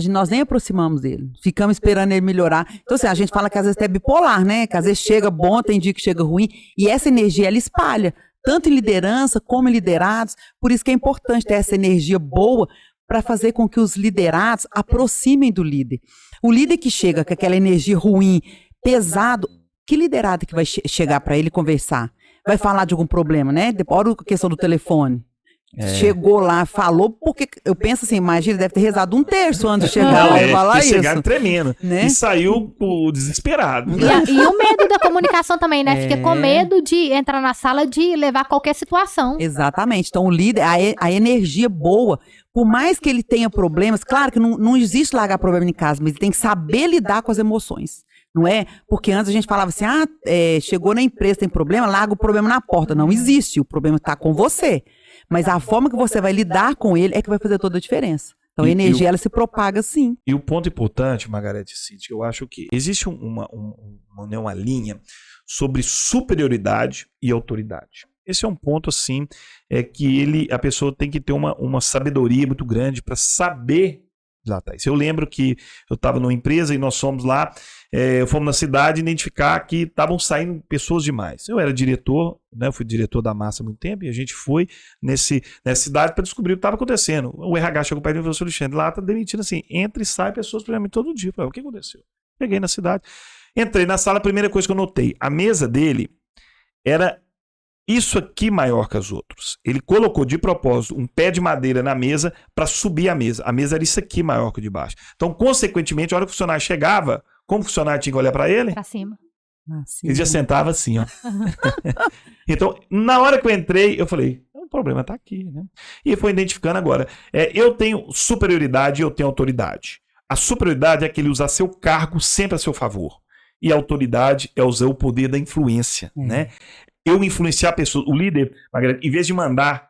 nós nem aproximamos dele, ficamos esperando ele melhorar. Então assim, a gente fala que às vezes é bipolar, né? Que às vezes chega bom, tem dia que chega ruim, e essa energia ela espalha, tanto em liderança como em liderados. Por isso que é importante ter essa energia boa para fazer com que os liderados aproximem do líder. O líder que chega com aquela energia ruim, pesado, que liderado que vai chegar para ele conversar? Vai falar de algum problema, né? Olha a questão do telefone. Chegou lá, falou, porque eu penso assim, imagina, ele deve ter rezado 1/3 antes de chegar lá e falar isso. Chegaram tremendo, né? E saiu desesperado. E o medo da comunicação também, né? Fica com medo de entrar na sala, de levar qualquer situação. Exatamente. Então o líder, a energia boa, por mais que ele tenha problemas, claro que não existe largar problema em casa, mas ele tem que saber lidar com as emoções. Não é? Porque antes a gente falava assim, chegou na empresa, tem problema, larga o problema na porta. Não existe, o problema está com você. Mas a forma que você vai lidar com ele é que vai fazer toda a diferença. Então a energia, ela se propaga sim. E o ponto importante, Margarete Cíntia, eu acho que existe uma linha sobre superioridade e autoridade. Esse é um ponto, assim, que a pessoa tem que ter uma sabedoria muito grande para saber lá atrás. Eu lembro que eu estava numa empresa e nós fomos lá, fomos na cidade identificar que estavam saindo pessoas demais. Eu era diretor, né, eu fui diretor da Massa há muito tempo, e a gente foi nessa cidade para descobrir o que estava acontecendo. O RH chegou para mim e falou assim, Alexandre, lá está demitindo assim, entra e sai pessoas praticamente todo dia. Eu falei, o que aconteceu? Peguei na cidade, entrei na sala, a primeira coisa que eu notei, a mesa dele era isso aqui maior que as outras. Ele colocou de propósito um pé de madeira na mesa para subir a mesa. A mesa era isso aqui maior que o de baixo. Então, consequentemente, a hora que o funcionário chegava, como o funcionário tinha que olhar para ele? Para cima. Ele já sentava assim, ó. Então, na hora que eu entrei, eu falei, o problema está aqui, né? E foi identificando agora. Eu tenho superioridade e eu tenho autoridade. A superioridade é aquele usar seu cargo sempre a seu favor. E a autoridade é usar o poder da influência, né? Eu influenciar a pessoa. O líder, Margarete, em vez de mandar,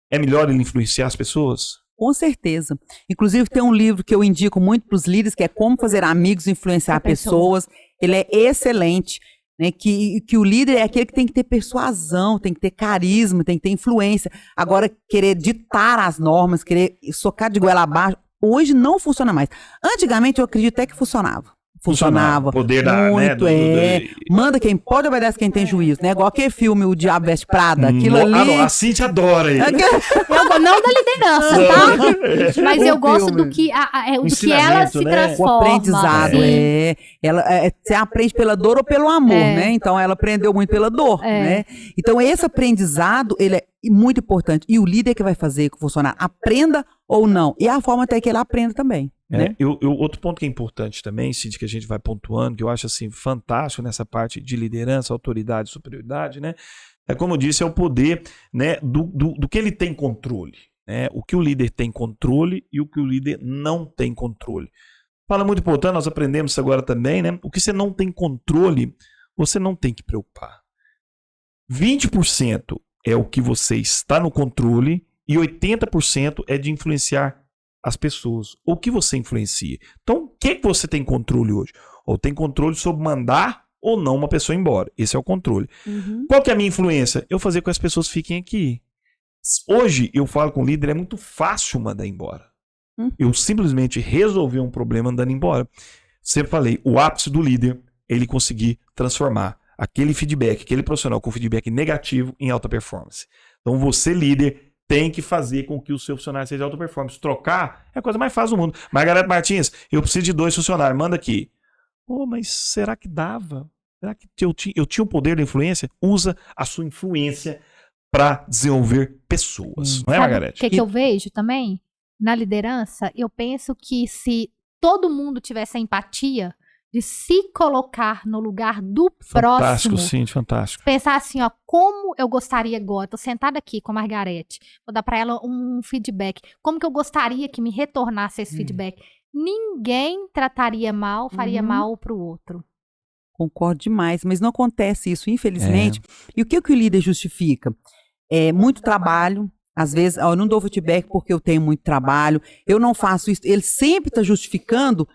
é melhor ele influenciar as pessoas? Com certeza. Inclusive, tem um livro que eu indico muito para os líderes, que é Como Fazer Amigos e Influenciar Pessoas. Ele é excelente, né? Que o líder é aquele que tem que ter persuasão, tem que ter carisma, tem que ter influência. Agora, querer ditar as normas, querer socar de goela abaixo, hoje não funciona mais. Antigamente, eu acredito até que funcionava. Poder muito, manda quem pode, obedece quem tem juízo, né? Igual aquele filme O Diabo Veste Prada, aquilo ali... a Cíntia adora ele. Eu não da liderança, tá? Mas eu gosto do que ela se transforma. O aprendizado, você aprende pela dor ou pelo amor, né? Então ela aprendeu muito pela dor, né? Então esse aprendizado, ele é muito importante. E o líder que vai fazer que o funcionário aprenda ou não. E a forma até que ele aprenda também. Né? Outro ponto que é importante também, Cíntia, que a gente vai pontuando, que eu acho assim fantástico nessa parte de liderança, autoridade, superioridade, né? Como eu disse, é o poder, né, do que ele tem controle, né? O que o líder tem controle e o que o líder não tem controle. Fala muito importante, nós aprendemos isso agora também, né? O que você não tem controle, você não tem que preocupar. 20% é o que você está no controle e 80% é de influenciar as pessoas. O que você influencia. Então, o que você tem controle hoje? Ou tem controle sobre mandar ou não uma pessoa embora. Esse é o controle. Qual que é a minha influência? Eu fazer com que as pessoas fiquem aqui. Hoje, eu falo com o líder, é muito fácil mandar embora. Eu simplesmente resolvi um problema andando embora. Sempre falei, o ápice do líder, ele conseguir transformar aquele feedback, aquele profissional com feedback negativo em alta performance. Então, você, líder, tem que fazer com que os seus funcionários sejam alta performance. Trocar é a coisa mais fácil do mundo. Margareth Martins, eu preciso de 2 funcionários, manda aqui. Mas será que dava? Será que eu tinha o poder da influência? Usa a sua influência para desenvolver pessoas. Não é, Margareth? O que eu vejo também na liderança? Eu penso que se todo mundo tivesse a empatia de se colocar no lugar do Fantástico, próximo. sim, fantástico. Pensar assim, ó, como eu gostaria agora, tô sentada aqui com a Margareth, vou dar para ela um feedback, como que eu gostaria que me retornasse esse feedback. Ninguém trataria mal, faria mal pro outro. Concordo demais, mas não acontece isso, infelizmente. E o que o líder justifica? Muito trabalho. Às vezes, eu não dou feedback porque eu tenho muito trabalho, eu não faço isso. Ele sempre está justificando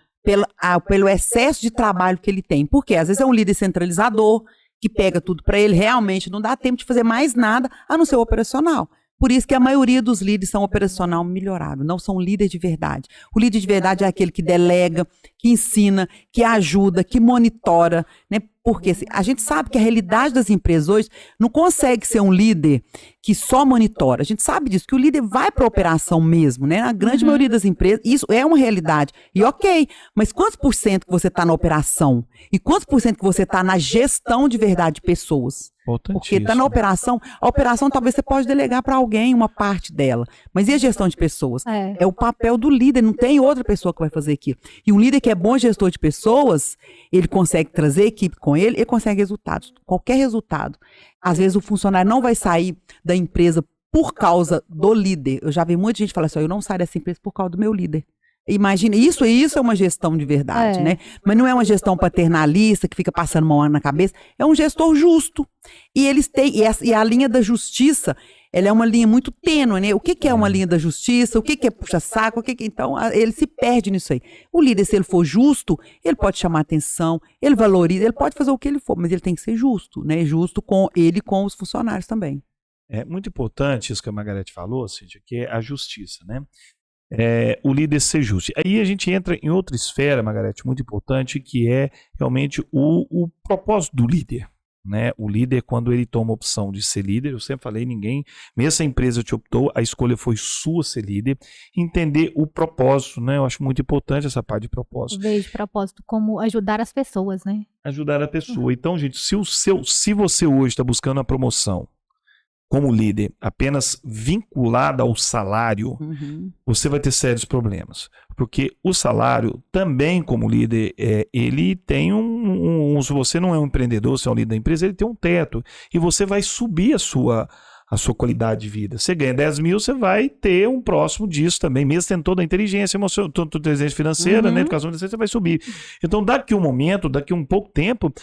pelo excesso de trabalho que ele tem. Por quê? Às vezes é um líder centralizador, que pega tudo para ele, realmente não dá tempo de fazer mais nada, a não ser o operacional. Por isso que a maioria dos líderes são operacional melhorado, não são líderes de verdade. O líder de verdade é aquele que delega, que ensina, que ajuda, que monitora, né? Porque a gente sabe que a realidade das empresas hoje não consegue ser um líder que só monitora. A gente sabe disso, que o líder vai para a operação mesmo, né? Na grande maioria das empresas, isso é uma realidade. E ok, mas quantos por cento que você está na operação? E quantos por cento que você está na gestão de verdade de pessoas? Porque está na operação, a operação talvez você pode delegar para alguém uma parte dela. Mas e a gestão de pessoas? É o papel do líder, não tem outra pessoa que vai fazer aquilo. E um líder que é bom gestor de pessoas, ele consegue trazer equipe com ele consegue resultados, qualquer resultado. Às vezes o funcionário não vai sair da empresa por causa do líder. Eu já vi muita gente falar assim, eu não saio dessa empresa por causa do meu líder. Imagina, isso é uma gestão de verdade, né? Mas não é uma gestão paternalista que fica passando mão na cabeça, é um gestor justo. E eles têm, e a linha da justiça, ela é uma linha muito tênue, né? O que é uma linha da justiça? O que é puxa-saco? Então, ele se perde nisso aí. O líder, se ele for justo, ele pode chamar atenção, ele valoriza, ele pode fazer o que ele for, mas ele tem que ser justo, né? Justo com ele e com os funcionários também. É muito importante isso que a Margareth falou, Cíntia, que é a justiça, né? O líder ser justo. Aí a gente entra em outra esfera, Margareth, muito importante, que é realmente o propósito do líder. Né? O líder, quando ele toma a opção de ser líder, eu sempre falei, ninguém, mesmo se a empresa te optou, a escolha foi sua ser líder, entender o propósito, né? Eu acho muito importante essa parte de propósito. Eu vejo propósito como ajudar as pessoas, né? Ajudar a pessoa. Então, gente, se você hoje está buscando a promoção como líder apenas vinculada ao salário, você vai ter sérios problemas. Porque o salário, também como líder, ele tem se você não é um empreendedor, se é um líder da empresa, ele tem um teto. E você vai subir a sua qualidade de vida. Você ganha 10 mil, você vai ter um próximo disso também, mesmo tendo toda a inteligência emocional, toda a inteligência financeira, né, educação financeira, você vai subir. Então, daqui um pouco tempo,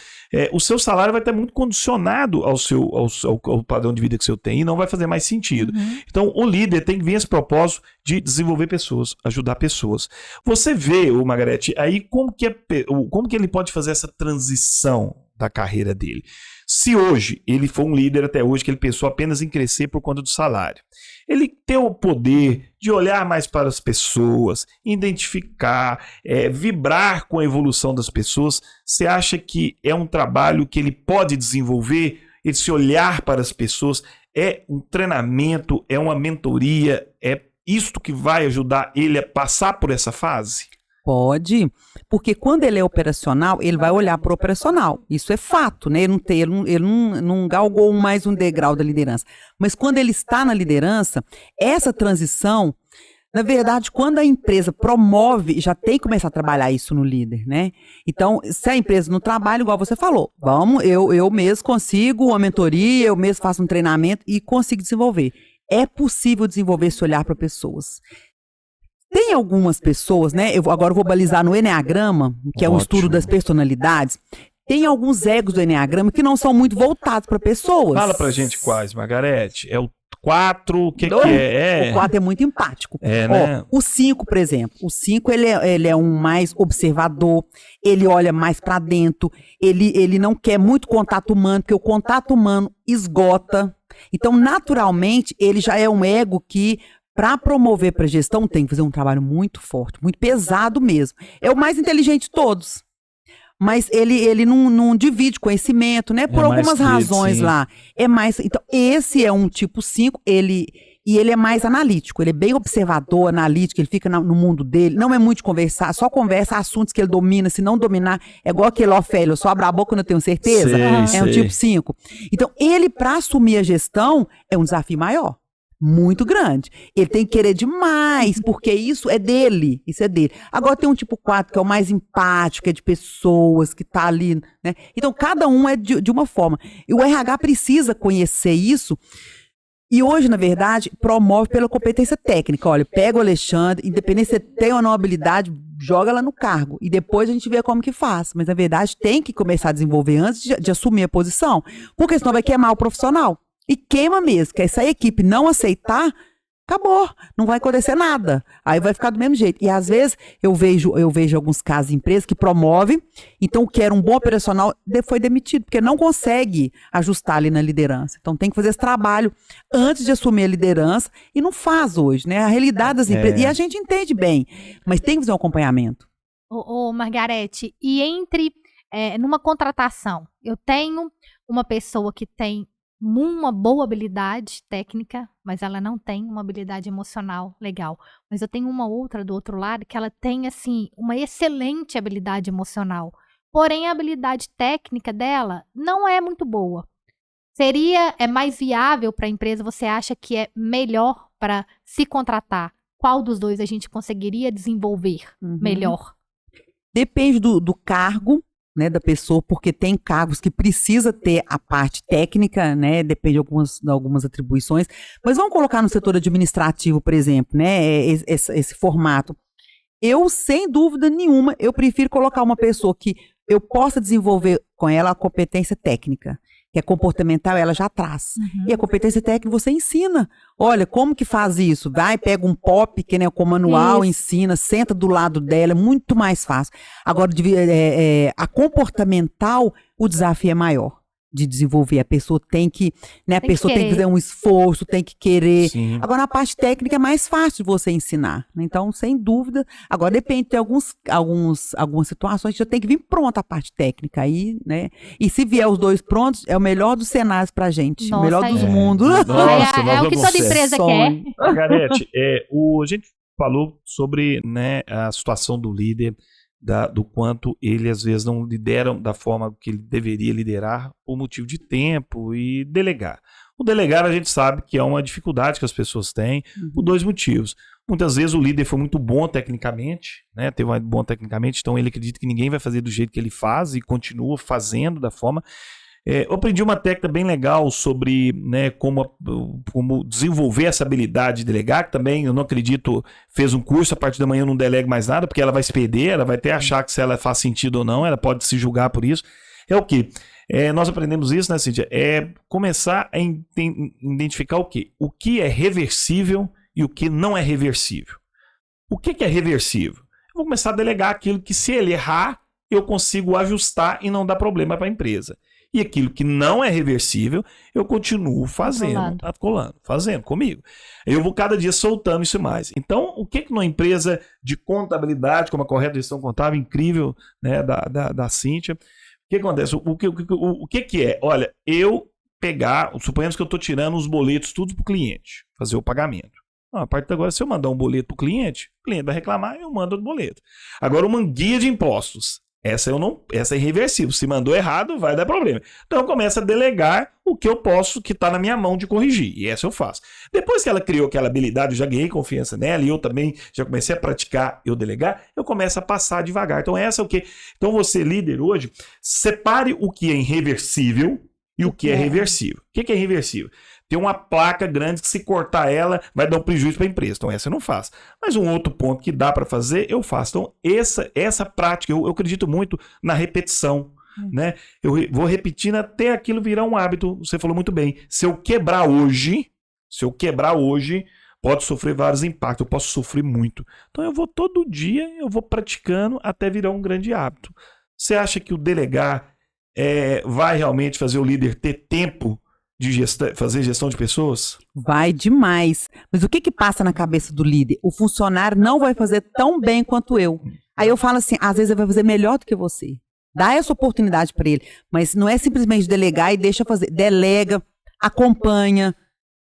o seu salário vai estar muito condicionado ao padrão de vida que você tem e não vai fazer mais sentido. Então, o líder tem que vir esse propósito de desenvolver pessoas, ajudar pessoas. Você vê, Margareth, aí como que ele pode fazer essa transição da carreira dele? Se hoje ele for um líder até hoje que ele pensou apenas em crescer por conta do salário, ele tem o poder de olhar mais para as pessoas, identificar, vibrar com a evolução das pessoas. Você acha que é um trabalho que ele pode desenvolver, esse olhar para as pessoas? É um treinamento, é uma mentoria, é isto que vai ajudar ele a passar por essa fase? Pode, porque quando ele é operacional, ele vai olhar para o operacional. Isso é fato, né? Ele não galgou mais um degrau da liderança. Mas quando ele está na liderança, essa transição, na verdade, quando a empresa promove, já tem que começar a trabalhar isso no líder, né? Então, se a empresa não trabalha, igual você falou, eu mesmo consigo uma mentoria, eu mesmo faço um treinamento e consigo desenvolver. É possível desenvolver esse olhar para pessoas. Tem algumas pessoas, né? Agora eu vou balizar no Enneagrama, que é um estudo das personalidades. Tem alguns egos do Enneagrama que não são muito voltados para pessoas. Fala pra gente quais, Margarete. É o 4, o que é? O 4 é muito empático. Né? O 5, por exemplo. O 5, ele é um mais observador, ele olha mais para dentro, ele não quer muito contato humano, porque o contato humano esgota. Então, naturalmente, ele já é um ego que, para promover para gestão, tem que fazer um trabalho muito forte, muito pesado mesmo. É o mais inteligente de todos. Mas ele não divide conhecimento, né? Por algumas razões lá. É mais. Então, esse é um tipo 5, ele é mais analítico, ele é bem observador, analítico, ele fica no mundo dele, não é muito de conversar, só conversa assuntos que ele domina, se não dominar, é igual aquele Ofélio, eu só abro a boca quando eu tenho certeza. É um tipo 5. Então, ele, para assumir a gestão, é um desafio maior. Muito grande. Ele tem que querer demais, porque isso é dele. Isso é dele. Agora tem um tipo 4, que é o mais empático, é de pessoas, que tá ali, né? Então, cada um é de uma forma. E o RH precisa conhecer isso. E hoje, na verdade, promove pela competência técnica. Olha, pega o Alexandre, independente se tem ou não habilidade, joga lá no cargo. E depois a gente vê como que faz. Mas, na verdade, tem que começar a desenvolver antes de assumir a posição. Porque senão vai queimar o profissional. E queima mesmo, que se a equipe não aceitar, acabou, não vai acontecer nada. Aí vai ficar do mesmo jeito. E às vezes eu vejo alguns casos de empresas que promovem, então o que era um bom operacional foi demitido, porque não consegue ajustar ali na liderança. Então tem que fazer esse trabalho antes de assumir a liderança, e não faz hoje, né? A realidade das empresas, e a gente entende bem, mas tem que fazer um acompanhamento. Margarete, e numa contratação, eu tenho uma pessoa que tem uma boa habilidade técnica, mas ela não tem uma habilidade emocional legal. Mas eu tenho uma outra do outro lado que ela tem, assim, uma excelente habilidade emocional. Porém, a habilidade técnica dela não é muito boa. É mais viável para a empresa? Você acha que é melhor para se contratar? Qual dos dois a gente conseguiria desenvolver melhor? Depende do cargo, né, da pessoa, porque tem cargos que precisa ter a parte técnica, né, depende de algumas atribuições, mas vamos colocar no setor administrativo, por exemplo, né, esse formato. Eu, sem dúvida nenhuma, eu prefiro colocar uma pessoa que eu possa desenvolver com ela a competência técnica, que é comportamental, ela já traz. E a competência técnica você ensina. Olha, como que faz isso? Vai, pega um POP, que né, com manual, ensina, senta do lado dela, é muito mais fácil. Agora, a comportamental, o desafio é maior de desenvolver. A pessoa tem que, né, tem que fazer um esforço, tem que querer. Sim. Agora, na parte técnica é mais fácil de você ensinar. Então, sem dúvida. Agora, depende de algumas situações que já tem que vir pronta a parte técnica aí, né? E se vier os dois prontos, é o melhor dos cenários pra gente. Nossa, o melhor dos mundos. Nossa, é o que toda empresa quer. Margarete, a gente falou sobre, né, a situação do líder, do quanto ele às vezes não lidera da forma que ele deveria liderar por motivo de tempo e delegar. O delegar a gente sabe que é uma dificuldade que as pessoas têm por dois motivos. Muitas vezes o líder foi muito bom tecnicamente, né? Teve uma bom tecnicamente, então ele acredita que ninguém vai fazer do jeito que ele faz e continua fazendo da forma. Eu aprendi uma técnica bem legal sobre, né, como desenvolver essa habilidade de delegar, que também eu não acredito, fez um curso, a partir da manhã eu não delego mais nada, porque ela vai se perder, ela vai até achar que se ela faz sentido ou não, ela pode se julgar por isso. É o quê? Nós aprendemos isso, né, Cíntia? É começar a identificar o quê? O que é reversível e o que não é reversível. O que é reversível? Eu vou começar a delegar aquilo que, se ele errar, eu consigo ajustar e não dar problema para a empresa. E aquilo que não é reversível, eu continuo fazendo, fazendo comigo. Eu vou cada dia soltando isso mais. Então, o que numa empresa de contabilidade, como a correta gestão contábil, incrível, né, da Cíntia, o que acontece? O que é? Olha, eu suponhamos que eu estou tirando os boletos tudo para o cliente, fazer o pagamento. A partir de agora, se eu mandar um boleto para o cliente vai reclamar e eu mando o boleto. Agora, uma guia de impostos. Essa é irreversível. Se mandou errado, vai dar problema. Então eu começo a delegar o que eu posso, que está na minha mão de corrigir. E essa eu faço. Depois que ela criou aquela habilidade, eu já ganhei confiança nela e eu também já comecei a praticar eu delegar, eu começo a passar devagar. Então essa é o que? Então você, líder hoje, separe o que é irreversível e o que é reversível. O que é irreversível? Tem uma placa grande que se cortar ela vai dar um prejuízo para a empresa. Então essa eu não faço. Mas um outro ponto que dá para fazer, eu faço. Então essa prática, eu acredito muito na repetição. Né? Eu vou repetindo até aquilo virar um hábito. Você falou muito bem. Se eu quebrar hoje, pode sofrer vários impactos. Eu posso sofrer muito. Então eu vou todo dia, eu vou praticando até virar um grande hábito. Você acha que o delegar vai realmente fazer o líder ter tempo de fazer gestão de pessoas? Vai demais. Mas o que passa na cabeça do líder? O funcionário não vai fazer tão bem quanto eu. Aí eu falo assim, às vezes ele vai fazer melhor do que você. Dá essa oportunidade para ele. Mas não é simplesmente delegar e deixa fazer. Delega, acompanha.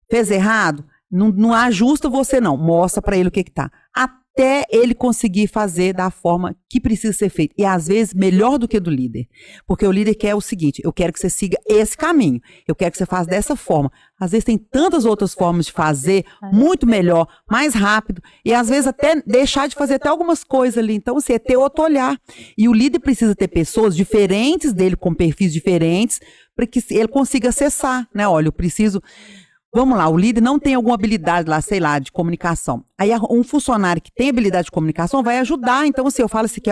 Fez errado? Não ajusta você não. Mostra para ele o que tá. Até ele conseguir fazer da forma que precisa ser feito. E às vezes melhor do que do líder. Porque o líder quer o seguinte, eu quero que você siga esse caminho. Eu quero que você faça dessa forma. Às vezes tem tantas outras formas de fazer, muito melhor, mais rápido. E às vezes até deixar de fazer até algumas coisas ali. Então, assim, é ter outro olhar. E o líder precisa ter pessoas diferentes dele, com perfis diferentes, para que ele consiga acessar, né? Olha, eu preciso... Vamos lá, o líder não tem alguma habilidade lá, sei lá, de comunicação. Aí um funcionário que tem habilidade de comunicação vai ajudar. Então, assim, eu falo assim, que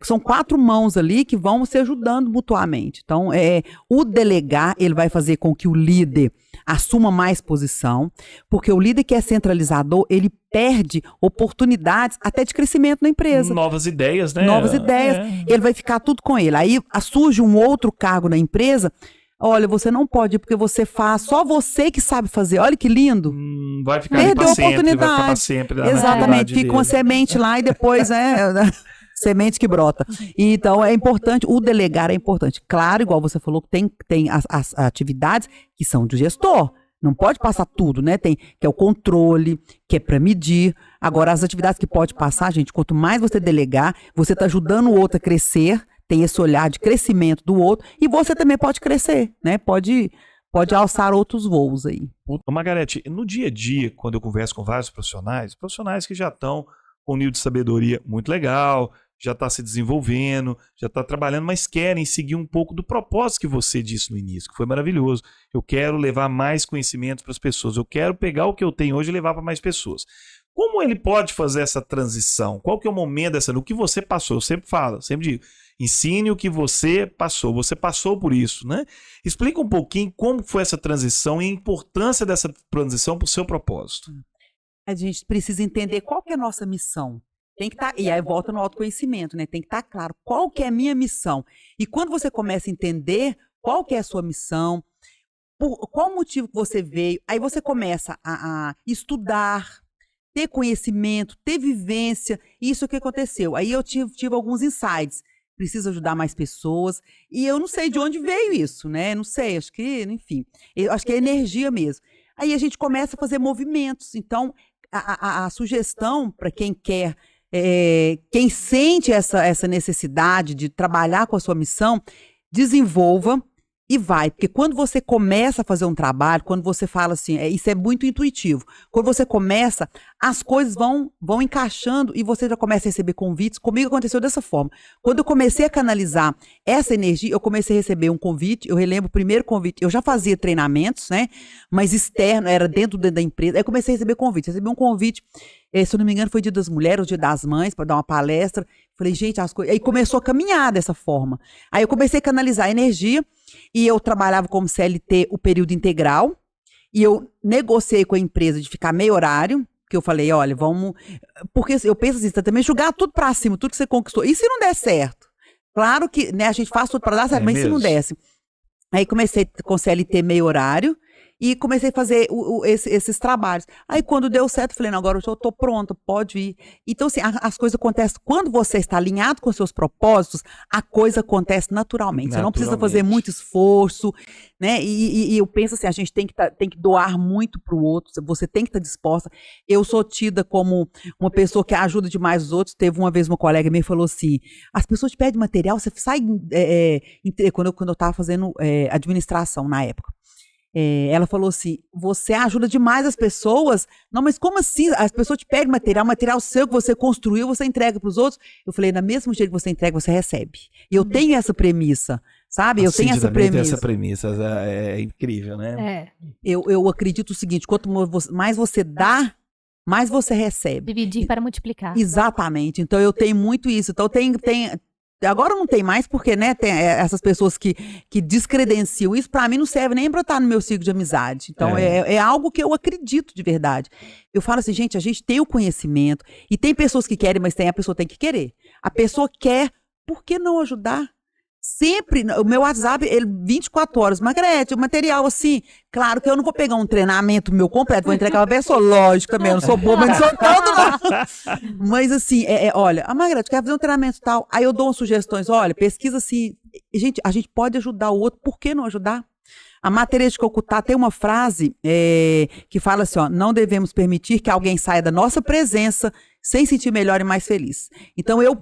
são 4 mãos ali que vão se ajudando mutuamente. Então, o delegar, ele vai fazer com que o líder assuma mais posição, porque o líder que é centralizador, ele perde oportunidades até de crescimento na empresa. Novas ideias, né? Novas ideias. Ele vai ficar tudo com ele. Aí surge um outro cargo na empresa. Olha, você não pode ir porque você faz, só você que sabe fazer. Olha que lindo. Vai ficar ali pra sempre, vai ficar pra sempre. Exatamente, fica uma semente lá e depois, semente que brota. Então, é importante, o delegar é importante. Claro, igual você falou, tem as atividades que são do gestor. Não pode passar tudo, né? Que é o controle, que é para medir. Agora, as atividades que pode passar, gente, quanto mais você delegar, você está ajudando o outro a crescer, tem esse olhar de crescimento do outro, e você também pode crescer, né? Pode alçar outros voos aí. Margarete, no dia a dia, quando eu converso com vários profissionais que já estão com um nível de sabedoria muito legal, já está se desenvolvendo, já está trabalhando, mas querem seguir um pouco do propósito que você disse no início, que foi maravilhoso. Eu quero levar mais conhecimento para as pessoas, eu quero pegar o que eu tenho hoje e levar para mais pessoas. Como ele pode fazer essa transição? Qual que é o momento o que você passou? Eu sempre falo, sempre digo, ensine o que você passou por isso, né? Explica um pouquinho como foi essa transição e a importância dessa transição para o seu propósito. A gente precisa entender qual que é a nossa missão. Tem que estar, e aí volta no autoconhecimento, né? Tem que estar claro qual que é a minha missão. E quando você começa a entender qual que é a sua missão, por qual motivo que você veio, aí você começa a estudar, ter conhecimento, ter vivência. Isso que aconteceu. Aí eu tive alguns insights. Preciso ajudar mais pessoas. E eu não sei de onde veio isso, né? Não sei, acho que, enfim. Eu acho que é energia mesmo. Aí a gente começa a fazer movimentos. Então, a sugestão para quem quer, quem sente essa necessidade de trabalhar com a sua missão, desenvolva e vai. Porque quando você começa a fazer um trabalho, quando você fala assim, isso é muito intuitivo. Quando você começa, as coisas vão encaixando e você já começa a receber convites. Comigo aconteceu dessa forma. Quando eu comecei a canalizar essa energia, eu comecei a receber um convite. Eu relembro o primeiro convite. Eu já fazia treinamentos, né? Mas externo, era dentro da empresa. Aí eu comecei a receber convite. Recebi um convite, se eu não me engano, foi Dia das Mulheres, ou Dia das Mães, para dar uma palestra. Falei, gente, as coisas... Aí começou a caminhar dessa forma. Aí eu comecei a canalizar a energia. E eu trabalhava como CLT o período integral, e eu negociei com a empresa de ficar meio horário, que eu falei, olha, vamos... Porque eu penso assim, você também jogar tudo pra cima, tudo que você conquistou. E se não der certo? Claro que, né, a gente faz tudo pra dar certo, mas mesmo? Se não desse? Aí comecei com CLT meio horário, e comecei a fazer esses trabalhos. Aí quando deu certo, eu falei, não, agora eu já tô pronta, pode ir. Então, assim, as coisas acontecem. Quando você está alinhado com os seus propósitos, a coisa acontece naturalmente. Você não precisa fazer muito esforço, né? E eu penso assim, a gente tem que doar muito pro outro, você tem que estar disposta. Eu sou tida como uma pessoa que ajuda demais os outros. Teve uma vez uma colega minha falou assim, as pessoas te pedem material, você sai... quando eu estava fazendo administração na época. ela falou assim, você ajuda demais as pessoas. Não, mas como assim? As pessoas te pedem material seu que você construiu, você entrega para os outros. Eu falei, do mesmo jeito que você entrega, você recebe. E eu tenho essa premissa, sabe? Eu tenho essa premissa. Tem essa premissa, é incrível, né? Eu acredito o seguinte, quanto mais você dá, mais você recebe. Dividir para multiplicar. Exatamente. Então eu tenho muito isso. Então agora não tem mais, porque, né, tem essas pessoas que descredenciam isso, pra mim não serve nem pra estar no meu ciclo de amizade. Então, é algo que eu acredito de verdade. Eu falo assim, gente, a gente tem o conhecimento, e tem pessoas que querem, mas a pessoa tem que querer. A pessoa quer, por que não ajudar? Sempre, o meu WhatsApp, ele 24 horas, Margarete, o material assim, claro que eu não vou pegar um treinamento meu completo, vou entregar pra pessoa, lógico também, eu não sou boba, não sou tanto não. Mas assim, olha, a Margarete quer fazer um treinamento tal, aí eu dou umas sugestões, olha, pesquisa assim, gente, a gente pode ajudar o outro, por que não ajudar? A Matéria de Calcutá tem uma frase que fala assim, ó, não devemos permitir que alguém saia da nossa presença sem sentir melhor e mais feliz. Então eu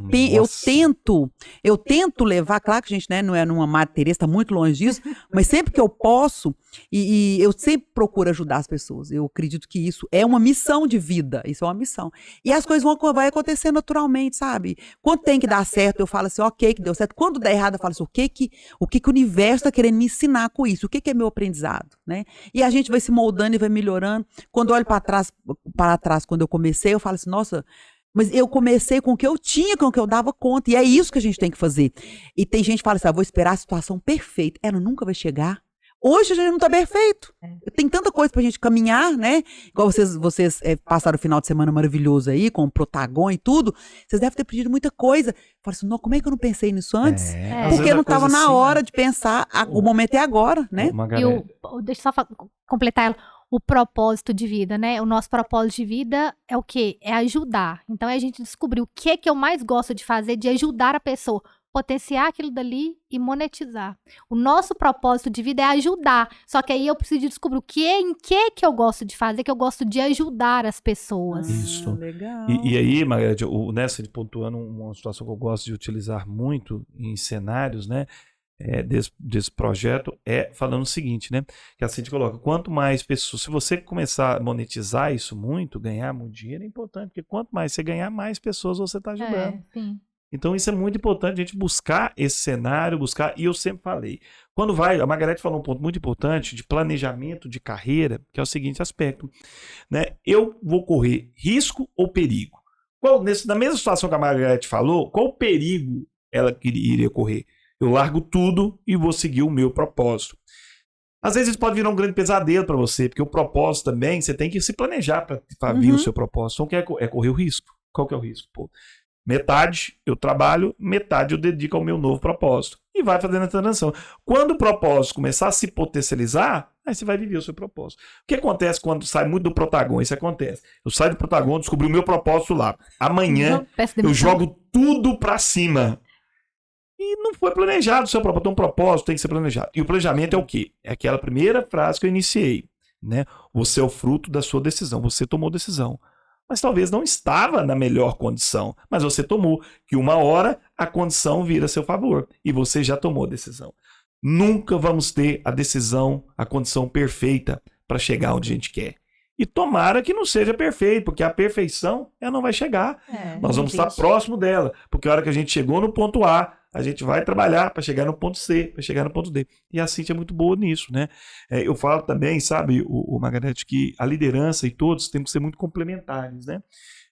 tento levar, claro que a gente, né, não é numa matéria, está muito longe disso, mas sempre que eu posso, e eu sempre procuro ajudar as pessoas. Eu acredito que isso é uma missão de vida, isso é uma missão. E as coisas vão acontecer naturalmente, sabe? Quando tem que dar certo, eu falo assim, ok, que deu certo. Quando der errado, eu falo assim, o que o universo está querendo me ensinar com isso? O que é meu aprendizado, né? E a gente vai se moldando e vai melhorando. Quando eu olho para trás, quando eu comecei, eu falo assim, nossa, mas eu comecei com o que eu tinha, com o que eu dava conta. E é isso que a gente tem que fazer. E tem gente que fala assim, vou esperar a situação perfeita. Ela nunca vai chegar. Hoje a gente não está perfeito. Tem tanta coisa pra gente caminhar, né? Igual vocês passaram o final de semana maravilhoso aí, com o Protagon e tudo. Vocês devem ter pedido muita coisa. Falaram assim, não, como é que eu não pensei nisso antes? Porque não estava na hora de pensar. O momento é agora, né? Deixa eu só completar ela. O propósito de vida, né? O nosso propósito de vida é o quê? É ajudar. Então, é a gente descobrir o que eu mais gosto de fazer, de ajudar a pessoa, potenciar aquilo dali e monetizar. O nosso propósito de vida é ajudar. Só que aí eu preciso descobrir em que eu gosto de fazer, que eu gosto de ajudar as pessoas. Isso. Legal. E aí, Margarete, Nessa pontuando uma situação que eu gosto de utilizar muito em cenários, né? Desse projeto falando o seguinte, né? Que assim a gente coloca, quanto mais pessoas, se você começar a monetizar isso muito, ganhar muito dinheiro é importante, porque quanto mais você ganhar, mais pessoas você está ajudando. Sim. Então isso é muito importante, a gente buscar esse cenário, e eu sempre falei, a Margarete falou um ponto muito importante de planejamento de carreira, que é o seguinte aspecto, né? Eu vou correr risco ou perigo? Na mesma situação que a Margarete falou, qual o perigo ela iria correr? Eu largo tudo e vou seguir o meu propósito. Às vezes isso pode virar um grande pesadelo para você, porque o propósito também, você tem que se planejar para vir o seu propósito. Então, é correr o risco. Qual que é o risco? Metade eu trabalho, metade eu dedico ao meu novo propósito. E vai fazendo a transição. Quando o propósito começar a se potencializar, aí você vai viver o seu propósito. O que acontece quando sai muito do Protagon? Isso acontece. Eu saio do Protagon, descobri o meu propósito lá. Amanhã eu jogo tudo para cima. E não foi planejado o seu propósito. Então, um propósito tem que ser planejado. E o planejamento é o quê? É aquela primeira frase que eu iniciei, né? Você é o fruto da sua decisão. Você tomou decisão. Mas talvez não estava na melhor condição. Mas você tomou. Que uma hora a condição vira a seu favor. E você já tomou a decisão. Nunca vamos ter a decisão, a condição perfeita para chegar onde a gente quer. E tomara que não seja perfeito, porque a perfeição ela não vai chegar. Nós vamos estar próximo dela. Porque a hora que a gente chegou no ponto A, a gente vai trabalhar para chegar no ponto C, para chegar no ponto D. E a Cíntia é muito boa nisso, né? Eu falo também, sabe, o Margarete, que a liderança e todos temos que ser muito complementares, né?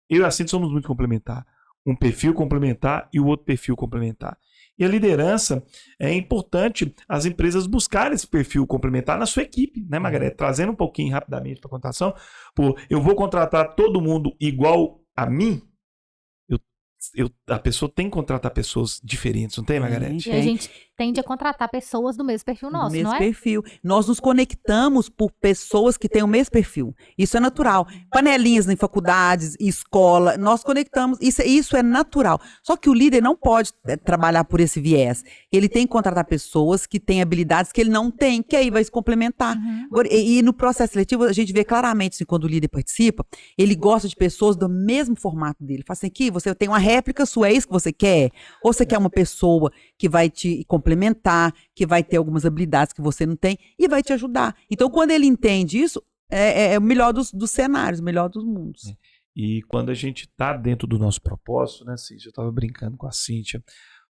Eu e a Cíntia somos muito complementares. Um perfil complementar e o outro perfil complementar. E a liderança, é importante as empresas buscarem esse perfil complementar na sua equipe, né, Margarete? Trazendo um pouquinho rapidamente para a contratação. Eu vou contratar todo mundo igual a mim? A pessoa tem que contratar pessoas diferentes, não tem, Margarete? E a gente tende a contratar pessoas do mesmo perfil nosso, mesmo não é? Perfil. Nós nos conectamos por pessoas que têm o mesmo perfil. Isso é natural. Panelinhas em faculdades, escola, nós conectamos. Isso é natural. Só que o líder não pode trabalhar por esse viés. Ele tem que contratar pessoas que têm habilidades que ele não tem, que aí vai se complementar. E no processo seletivo, a gente vê claramente, assim, quando o líder participa, ele gosta de pessoas do mesmo formato dele. Fala assim, aqui, você tem uma réplica sua, é isso que você quer? Ou você quer uma pessoa que vai te complementar, que vai ter algumas habilidades que você não tem e vai te ajudar. Então, quando ele entende isso, é o melhor dos cenários, o melhor dos mundos. E quando a gente está dentro do nosso propósito, né, Cíntia? Eu estava brincando com a Cíntia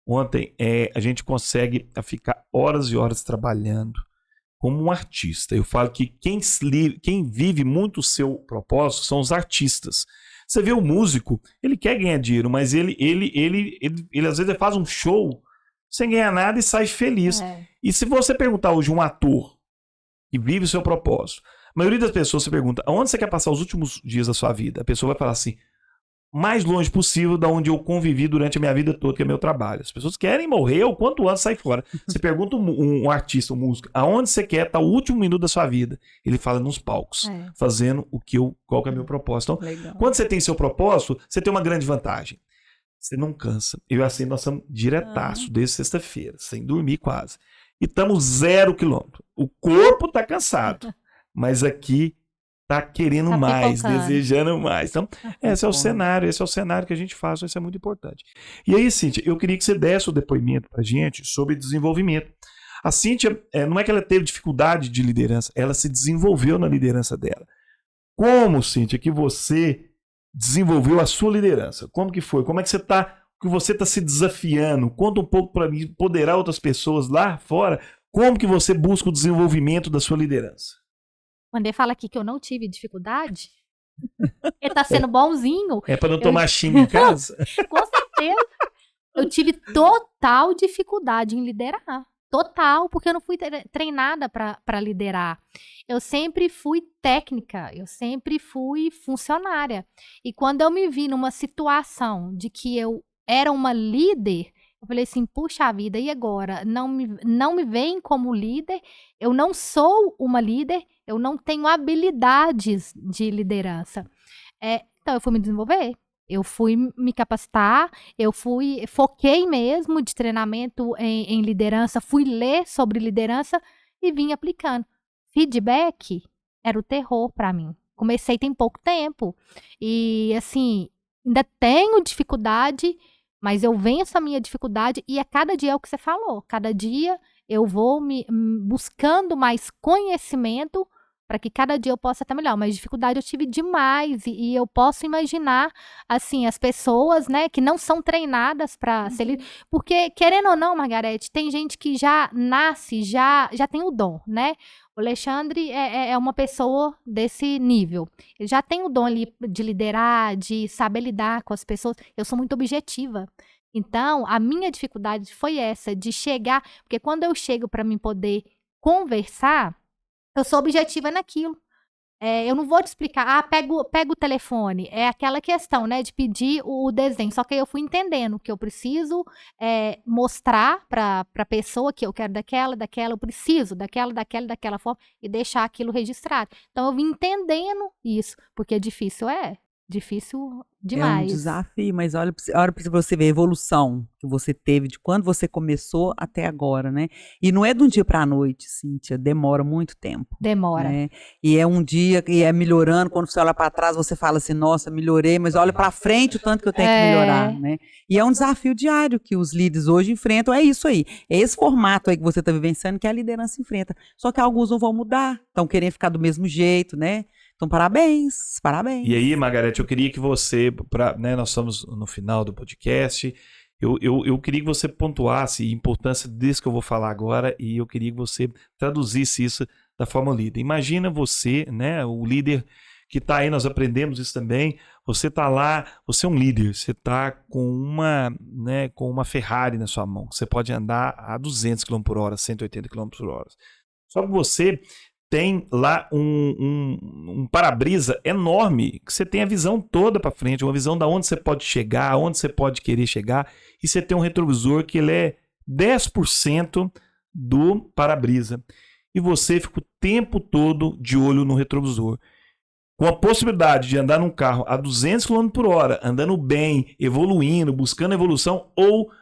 ontem, a gente consegue ficar horas e horas trabalhando como um artista. Eu falo que quem vive muito o seu propósito são os artistas. Você vê o músico, ele quer ganhar dinheiro, mas ele às vezes faz um show sem ganhar nada e sai feliz. E se você perguntar hoje um ator que vive o seu propósito, a maioria das pessoas se pergunta, aonde você quer passar os últimos dias da sua vida? A pessoa vai falar assim, mais longe possível da onde eu convivi durante a minha vida toda, que é meu trabalho. As pessoas querem morrer o quanto antes sair fora. Você pergunta um artista, um músico, aonde você quer estar o último minuto da sua vida? Ele fala nos palcos, fazendo qual que é o meu propósito. Então, quando você tem seu propósito, você tem uma grande vantagem. Você não cansa. Eu e a Cíntia, nós estamos diretaço desde sexta-feira, sem dormir quase. E estamos 0 quilômetro. O corpo está cansado. Mas aqui tá querendo mais, desejando mais. Então, esse é o cenário que a gente faz, isso é muito importante. E aí, Cíntia, eu queria que você desse o depoimento pra gente sobre desenvolvimento. A Cíntia, não é que ela teve dificuldade de liderança, ela se desenvolveu na liderança dela. Como, Cíntia, que você desenvolveu a sua liderança? Como que foi? Como é que você está se desafiando? Conta um pouco para mim, empoderar outras pessoas lá fora. Como que você busca o desenvolvimento da sua liderança? Quando ele fala aqui que eu não tive dificuldade, ele tá sendo bonzinho. É para não tomar xingo em casa? Com certeza. Eu tive total dificuldade em liderar. Total, porque eu não fui treinada para liderar. Eu sempre fui técnica, eu sempre fui funcionária. E quando eu me vi numa situação de que eu era uma líder, eu falei assim, puxa vida, e agora? Não me veem como líder, eu não sou uma líder, eu não tenho habilidades de liderança. Então, eu fui me desenvolver, eu fui me capacitar, foquei mesmo de treinamento em liderança, fui ler sobre liderança e vim aplicando. Feedback era o terror para mim. Comecei tem pouco tempo e, assim, ainda tenho dificuldade, mas eu venço a minha dificuldade e a cada dia é o que você falou. Cada dia eu vou buscando mais conhecimento para que cada dia eu possa estar melhor. Mas dificuldade eu tive demais e eu posso imaginar, assim, as pessoas, né, que não são treinadas para ser líder. Porque, querendo ou não, Margarete, tem gente que já nasce, já tem o dom, né? O Alexandre é uma pessoa desse nível. Ele já tem o dom ali de liderar, de saber lidar com as pessoas. Eu sou muito objetiva. Então, a minha dificuldade foi essa, de chegar... Porque quando eu chego para mim poder conversar, eu sou objetiva naquilo. Eu não vou te explicar, pega o telefone. É aquela questão, né, de pedir o desenho. Só que aí eu fui entendendo que eu preciso mostrar para a pessoa que eu quero daquela, eu preciso daquela forma e deixar aquilo registrado. Então eu vim entendendo isso, porque difícil demais. É um desafio, mas olha para você ver a evolução que você teve de quando você começou até agora, né? E não é de um dia para a noite, Cíntia, demora muito tempo. Demora. Né? E é um dia que é melhorando, quando você olha para trás, você fala assim, nossa, melhorei, mas olha para frente o tanto que eu tenho que melhorar, né? E é um desafio diário que os líderes hoje enfrentam, é isso aí. É esse formato aí que você está vivenciando que a liderança enfrenta. Só que alguns não vão mudar, estão querendo ficar do mesmo jeito, né? Então, parabéns. E aí, Margarete, eu queria que você, né, nós estamos no final do podcast, eu queria que você pontuasse a importância disso que eu vou falar agora e eu queria que você traduzisse isso da forma líder. Imagina você, né, o líder que está aí, nós aprendemos isso também, você está lá, você é um líder, você está com uma Ferrari na sua mão, você pode andar a 200 km por hora, 180 km por hora. Só que você tem lá um para-brisa enorme, que você tem a visão toda para frente, uma visão da onde você pode chegar, aonde você pode querer chegar, e você tem um retrovisor que ele é 10% do para-brisa. E você fica o tempo todo de olho no retrovisor. Com a possibilidade de andar num carro a 200 km por hora, andando bem, evoluindo, buscando evolução,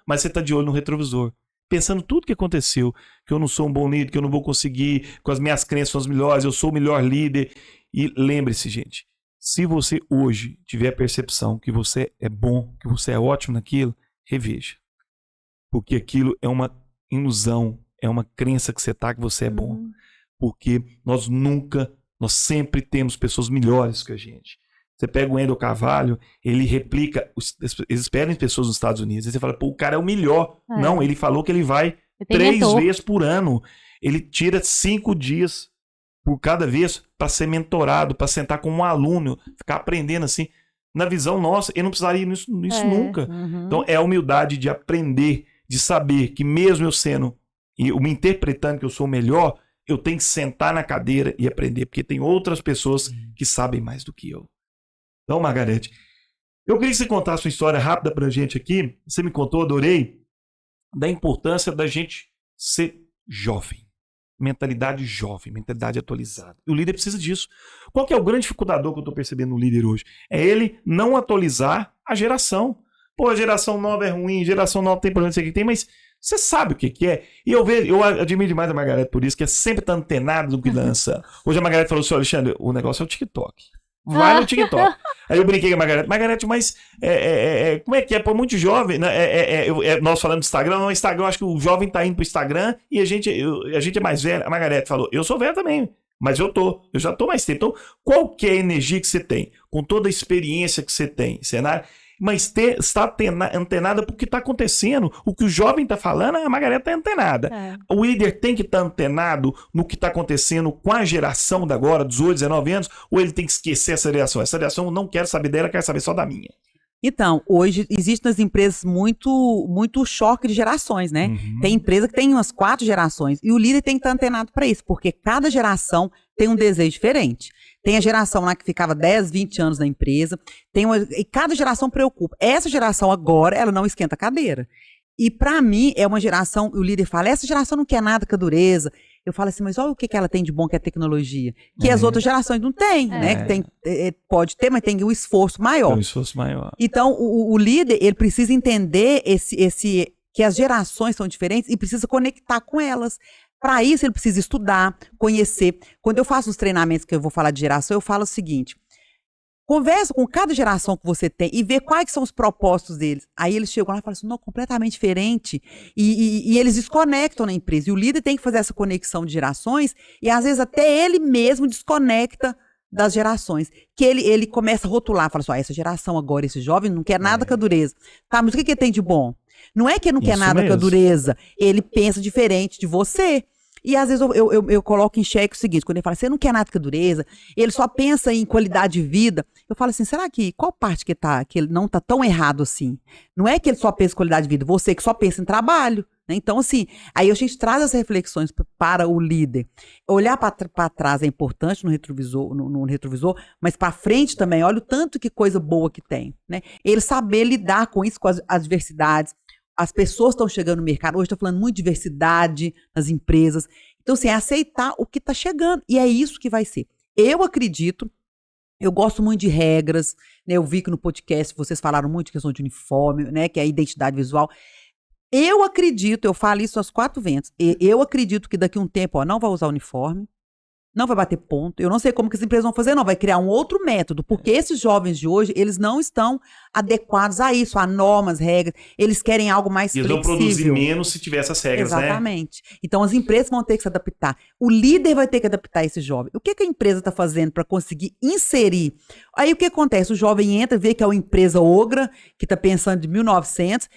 mas você está de olho no retrovisor. Pensando tudo que aconteceu, que eu não sou um bom líder, que eu não vou conseguir, com as minhas crenças são as melhores, eu sou o melhor líder. E lembre-se, gente, Se você hoje tiver a percepção que você é bom, que você é ótimo naquilo, reveja. Porque aquilo é uma ilusão, é uma crença que você tá que você é bom. Porque nós sempre temos pessoas melhores que a gente. Você pega o Wendel Carvalho, ele replica, eles esperam em pessoas nos Estados Unidos, aí você fala, pô, o cara é o melhor. Não, ele falou que ele vai 3 vezes por ano. Ele tira 5 dias por cada vez para ser mentorado, para sentar com um aluno, ficar aprendendo assim. Na visão nossa, ele não precisaria nisso nunca. Então é a humildade de aprender, de saber que mesmo eu sendo, e eu me interpretando que eu sou o melhor, eu tenho que sentar na cadeira e aprender, porque tem outras pessoas que sabem mais do que eu. Então, Margarete, eu queria que você contasse uma história rápida pra gente aqui. Você me contou, adorei, da importância da gente ser jovem. Mentalidade jovem, mentalidade atualizada. E o líder precisa disso. Qual que é o grande dificultador que eu estou percebendo no líder hoje? É ele não atualizar a geração. Pô, a geração nova é ruim, geração nova tem problema, não sei o que tem, mas você sabe o que é. E eu admiro demais a Margarete por isso, que é sempre tá antenada do que lança. Hoje a Margarete falou assim, Alexandre, o negócio é o TikTok. Vai no TikTok. Aí eu brinquei com a Margarete, mas como é que é? Pô, muito jovem, né? Nós falando do Instagram, no Instagram, acho que o jovem tá indo pro Instagram e a gente é mais velho. A Margarete falou, eu sou velho também, mas eu já tô mais tempo. Então, qual que é a energia que você tem? Com toda a experiência que você tem, cenário, mas está antenada porque está acontecendo. O que o jovem está falando, a Margarete está antenada. O líder tem que estar antenado no que está acontecendo com a geração da agora, 18, 19 anos, ou ele tem que esquecer essa geração? Essa geração eu não quero saber dela, quero saber só da minha. Então, hoje existe nas empresas muito choque de gerações, né? Tem empresa que tem umas 4 gerações e o líder tem que estar antenado para isso, porque cada geração tem um desejo diferente. Tem a geração lá que ficava 10, 20 anos na empresa, e cada geração preocupa. Essa geração agora, ela não esquenta a cadeira. E para mim, é uma geração, o líder fala, essa geração não quer nada com a dureza. Eu falo assim, mas olha o que ela tem de bom, que é tecnologia. Que as outras gerações não têm, né? Que tem, pode ter, mas tem o esforço maior. Então, o líder, ele precisa entender que as gerações são diferentes e precisa conectar com elas. Para isso, ele precisa estudar, conhecer. Quando eu faço os treinamentos que eu vou falar de geração, eu falo o seguinte, conversa com cada geração que você tem e vê quais são os propósitos deles. Aí eles chegam lá e falam assim, não, completamente diferente. E eles desconectam na empresa. E o líder tem que fazer essa conexão de gerações e às vezes até ele mesmo desconecta das gerações. Que ele começa a rotular, fala assim, essa geração agora, esse jovem não quer nada com a dureza. Tá, mas o que ele tem de bom? Não é que ele não quer nada com a dureza, ele pensa diferente de você. E às vezes eu coloco em xeque o seguinte, quando ele fala, você não quer nada com a dureza, ele só pensa em qualidade de vida. Eu falo assim, será que, qual parte que ele não tá tão errado assim? Não é que ele só pensa em qualidade de vida, você que só pensa em trabalho. Né? Então, assim, aí a gente traz as reflexões para o líder. Olhar para trás é importante no retrovisor, mas para frente também, olha o tanto que coisa boa que tem. Né? Ele saber lidar com isso, com as adversidades. As pessoas estão chegando no mercado, hoje estou falando muito de diversidade nas empresas. Então, assim, é aceitar o que está chegando. E é isso que vai ser. Eu acredito, eu gosto muito de regras, né? Eu vi que no podcast vocês falaram muito de questão de uniforme, né? Que é a identidade visual. Eu acredito, eu falo isso aos 4 ventos, eu acredito que daqui a um tempo, não vai usar uniforme, não vai bater ponto. Eu não sei como que as empresas vão fazer, não. Vai criar um outro método, porque esses jovens de hoje, eles não estão adequados a isso, a normas, regras. Eles querem algo mais flexível. Eles vão produzir menos se tiver essas regras, exatamente. Né? Então, as empresas vão ter que se adaptar. O líder vai ter que adaptar esse jovem. O que a empresa está fazendo para conseguir inserir? Aí, o que acontece? O jovem entra, vê que é uma empresa ogra, que está pensando de 1900,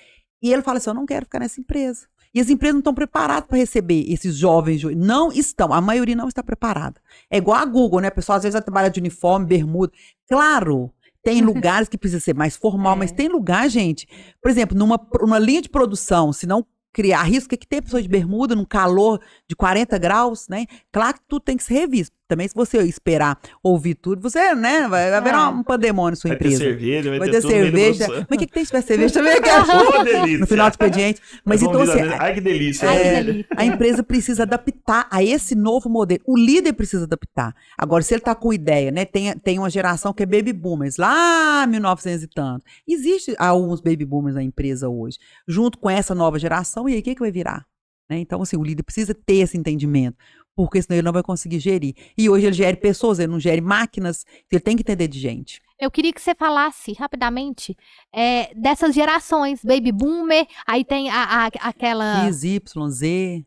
e ele fala assim, eu não quero ficar nessa empresa. E as empresas não estão preparadas para receber esses jovens. Não estão. A maioria não está preparada. É igual a Google, né? A pessoa às vezes vai trabalhar de uniforme, bermuda. Claro, tem lugares que precisa ser mais formal, mas tem lugar, gente. Por exemplo, numa linha de produção, se não criar risco, que tem pessoa de bermuda num calor de 40 graus, né? Claro que tudo tem que ser revisto. Também se você esperar ouvir tudo, você, né, vai haver um pandemônio na sua empresa. Vai ter cerveja. Mas o que tem se tiver cerveja também? Delícia. No final do expediente. Mas então, assim, ai, que delícia. A empresa precisa adaptar a esse novo modelo. O líder precisa adaptar. Agora, se ele está com ideia, né, tem uma geração que é baby boomers, lá 1900 e tanto. Existe alguns baby boomers na empresa hoje, junto com essa nova geração, e aí o que vai virar? né? Então, assim, o líder precisa ter esse entendimento, porque senão ele não vai conseguir gerir. E hoje ele gere pessoas, ele não gere máquinas, então ele tem que entender de gente. Eu queria que você falasse rapidamente dessas gerações, Baby Boomer, aí tem aquela... X, Y, Z.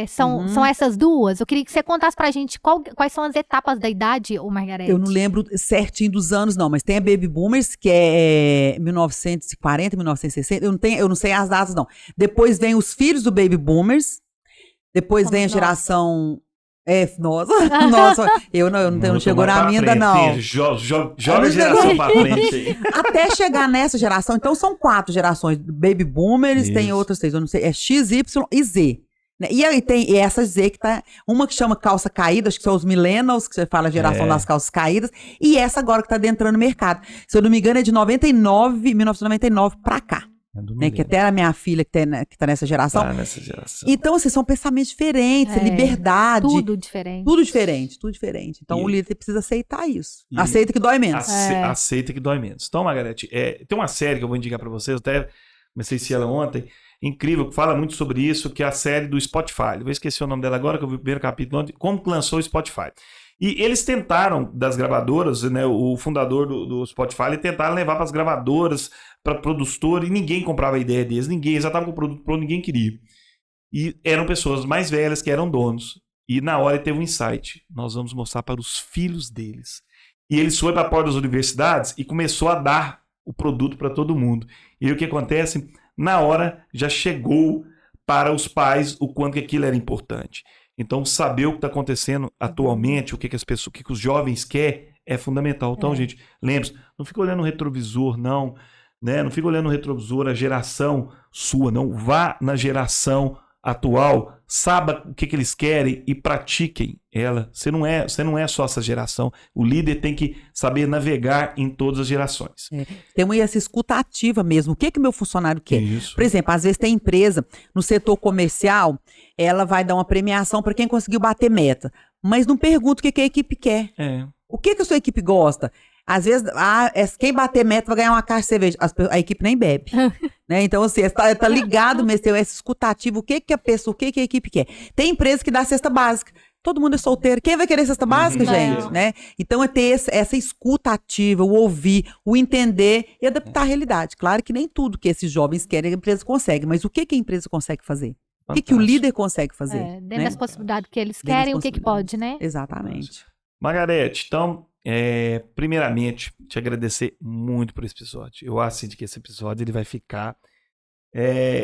São essas duas. Eu queria que você contasse pra gente quais são as etapas da idade, ô Margarete. Eu não lembro certinho dos anos, não, mas tem a Baby Boomers, que é 1940, 1960, eu não sei as datas, não. Depois vem os filhos do Baby Boomers, depois vem a geração... nossa, eu não chegou na minha ainda, não. Joga a geração pra frente aí. Até chegar nessa geração, então são 4 gerações. Baby Boomers, tem outras 3, eu não sei, é X, Y e Z. Né? E aí tem essa Z que tá, uma que chama calça caída, acho que são os millennials, que você fala geração das calças caídas, e essa agora que tá adentrando no mercado. Se eu não me engano é de 1999 pra cá. Né, que até a minha filha que tá nessa geração. Então, assim, são pensamentos diferentes, liberdade. Tudo diferente. Tudo diferente. Então, o líder precisa aceitar isso. Aceita que dói menos. Aceita que dói menos. Então, Margarete, tem uma série que eu vou indicar pra vocês, até comecei a assistir ela ontem, incrível, que fala muito sobre isso, que é a série do Spotify. Eu vou esquecer o nome dela agora, que eu vi o primeiro capítulo ontem, como que lançou o Spotify. E eles tentaram, das gravadoras, né, o fundador do Spotify, ele tentaram levar para as gravadoras, para produtor, e ninguém comprava a ideia deles, ninguém, já estava com o produto pronto, ninguém queria. E eram pessoas mais velhas que eram donos. E na hora teve um insight, nós vamos mostrar para os filhos deles. E eles foram para a porta das universidades e começou a dar o produto para todo mundo. E aí o que acontece? Na hora já chegou para os pais o quanto que aquilo era importante. Então, saber o que está acontecendo atualmente, o que as pessoas, o que os jovens querem, é fundamental. Então, gente, lembre-se, não fica olhando no retrovisor, não, né? Não fica olhando no retrovisor a geração sua, não. Vá na geração atual, saiba o que eles querem e pratiquem ela. Você não é só essa geração. O líder tem que saber navegar em todas as gerações. Tem essa escuta ativa mesmo. O que meu funcionário quer? Isso. Por exemplo, às vezes tem empresa no setor comercial, ela vai dar uma premiação para quem conseguiu bater meta, mas não pergunta o que a equipe quer. O que a sua equipe gosta? Às vezes, quem bater meta vai ganhar uma caixa de cerveja. A equipe nem bebe. Né? Então, assim, tá ligado mesmo, essa escutativa, o que a pessoa, o que a equipe quer. Tem empresa que dá cesta básica. Todo mundo é solteiro. Quem vai querer cesta básica, gente? Né? Então, é ter essa escuta ativa, o ouvir, o entender e adaptar a realidade. Claro que nem tudo que esses jovens querem a empresa consegue, mas o que a empresa consegue fazer? O que o líder consegue fazer? Dentro das possibilidades que eles querem, o que pode, né? Exatamente. Margarete, então, primeiramente, te agradecer muito por esse episódio. Eu acho que esse episódio ele vai ficar,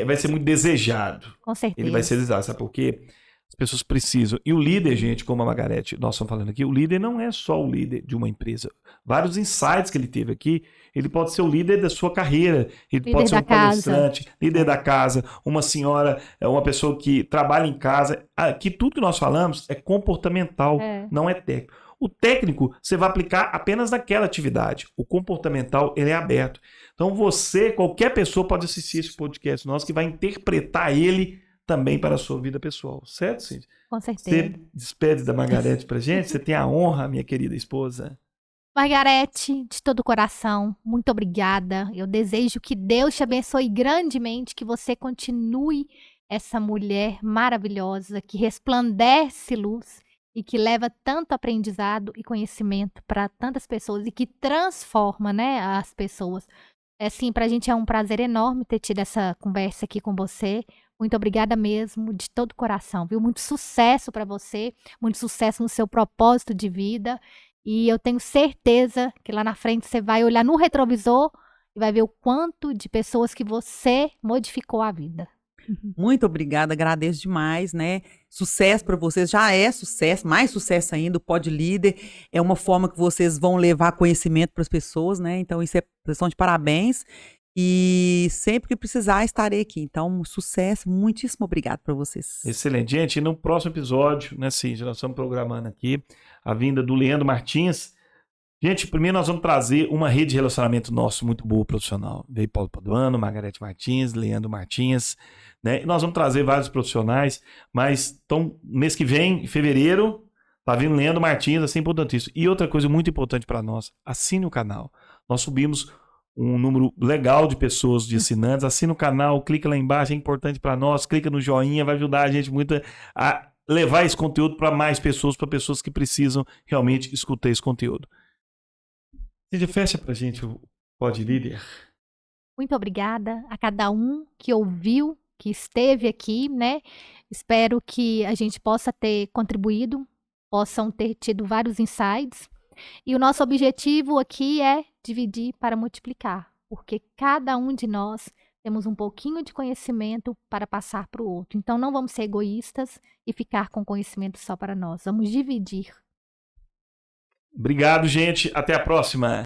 vai ser muito desejado. Com certeza. Ele vai ser desejado, sabe por quê? As pessoas precisam. E o líder, gente, como a Margarete, nós estamos falando aqui, o líder não é só o líder de uma empresa. Vários insights que ele teve aqui, ele pode ser o líder da sua carreira, ele líder pode ser um casa. palestrante, líder da casa, uma senhora, uma pessoa que trabalha em casa. Aqui tudo que nós falamos é comportamental, não é técnico. O técnico, você vai aplicar apenas naquela atividade. O comportamental, ele é aberto. Então você, qualquer pessoa pode assistir esse podcast nosso que vai interpretar ele também para a sua vida pessoal. Certo, Cíntia? Com certeza. Você despede da Margarete pra gente? Você tem a honra, minha querida esposa. Margarete, de todo o coração, muito obrigada. Eu desejo que Deus te abençoe grandemente, que você continue essa mulher maravilhosa, que resplandece luz e que leva tanto aprendizado e conhecimento para tantas pessoas e que transforma, né, as pessoas. Assim, para a gente é um prazer enorme ter tido essa conversa aqui com você. Muito obrigada mesmo, de todo o coração, viu? Muito sucesso para você, muito sucesso no seu propósito de vida. E eu tenho certeza que lá na frente você vai olhar no retrovisor e vai ver o quanto de pessoas que você modificou a vida. Muito obrigada, agradeço demais, né? Sucesso para vocês, já é sucesso, mais sucesso ainda, o Pod Líder é uma forma que vocês vão levar conhecimento para as pessoas, né? Então isso vocês estão de parabéns e sempre que precisar estarei aqui. Então, sucesso, muitíssimo obrigado para vocês. Excelente. Gente, e no próximo episódio, né, Cíntia, nós estamos programando aqui a vinda do Leandro Martins. Gente, primeiro nós vamos trazer uma rede de relacionamento nosso muito boa, profissional. Veio Paulo Paduano, Margarete Martins, Leandro Martins, né? E nós vamos trazer vários profissionais, mas então, mês que vem, em fevereiro, tá vindo Leandro Martins, assim, importantíssimo. E outra coisa muito importante para nós, assine o canal. Nós subimos um número legal de pessoas, de assinantes. Assina o canal, clica lá embaixo, é importante para nós, clica no joinha, vai ajudar a gente muito a levar esse conteúdo para mais pessoas, para pessoas que precisam realmente escutar esse conteúdo. Cíntia, fecha pra gente o Pod Líder. Muito obrigada a cada um que ouviu, que esteve aqui, né? Espero que a gente possa ter contribuído, possam ter tido vários insights. E o nosso objetivo aqui é dividir para multiplicar, porque cada um de nós temos um pouquinho de conhecimento para passar para o outro. Então não vamos ser egoístas e ficar com conhecimento só para nós. Vamos dividir. Obrigado, gente. Até a próxima.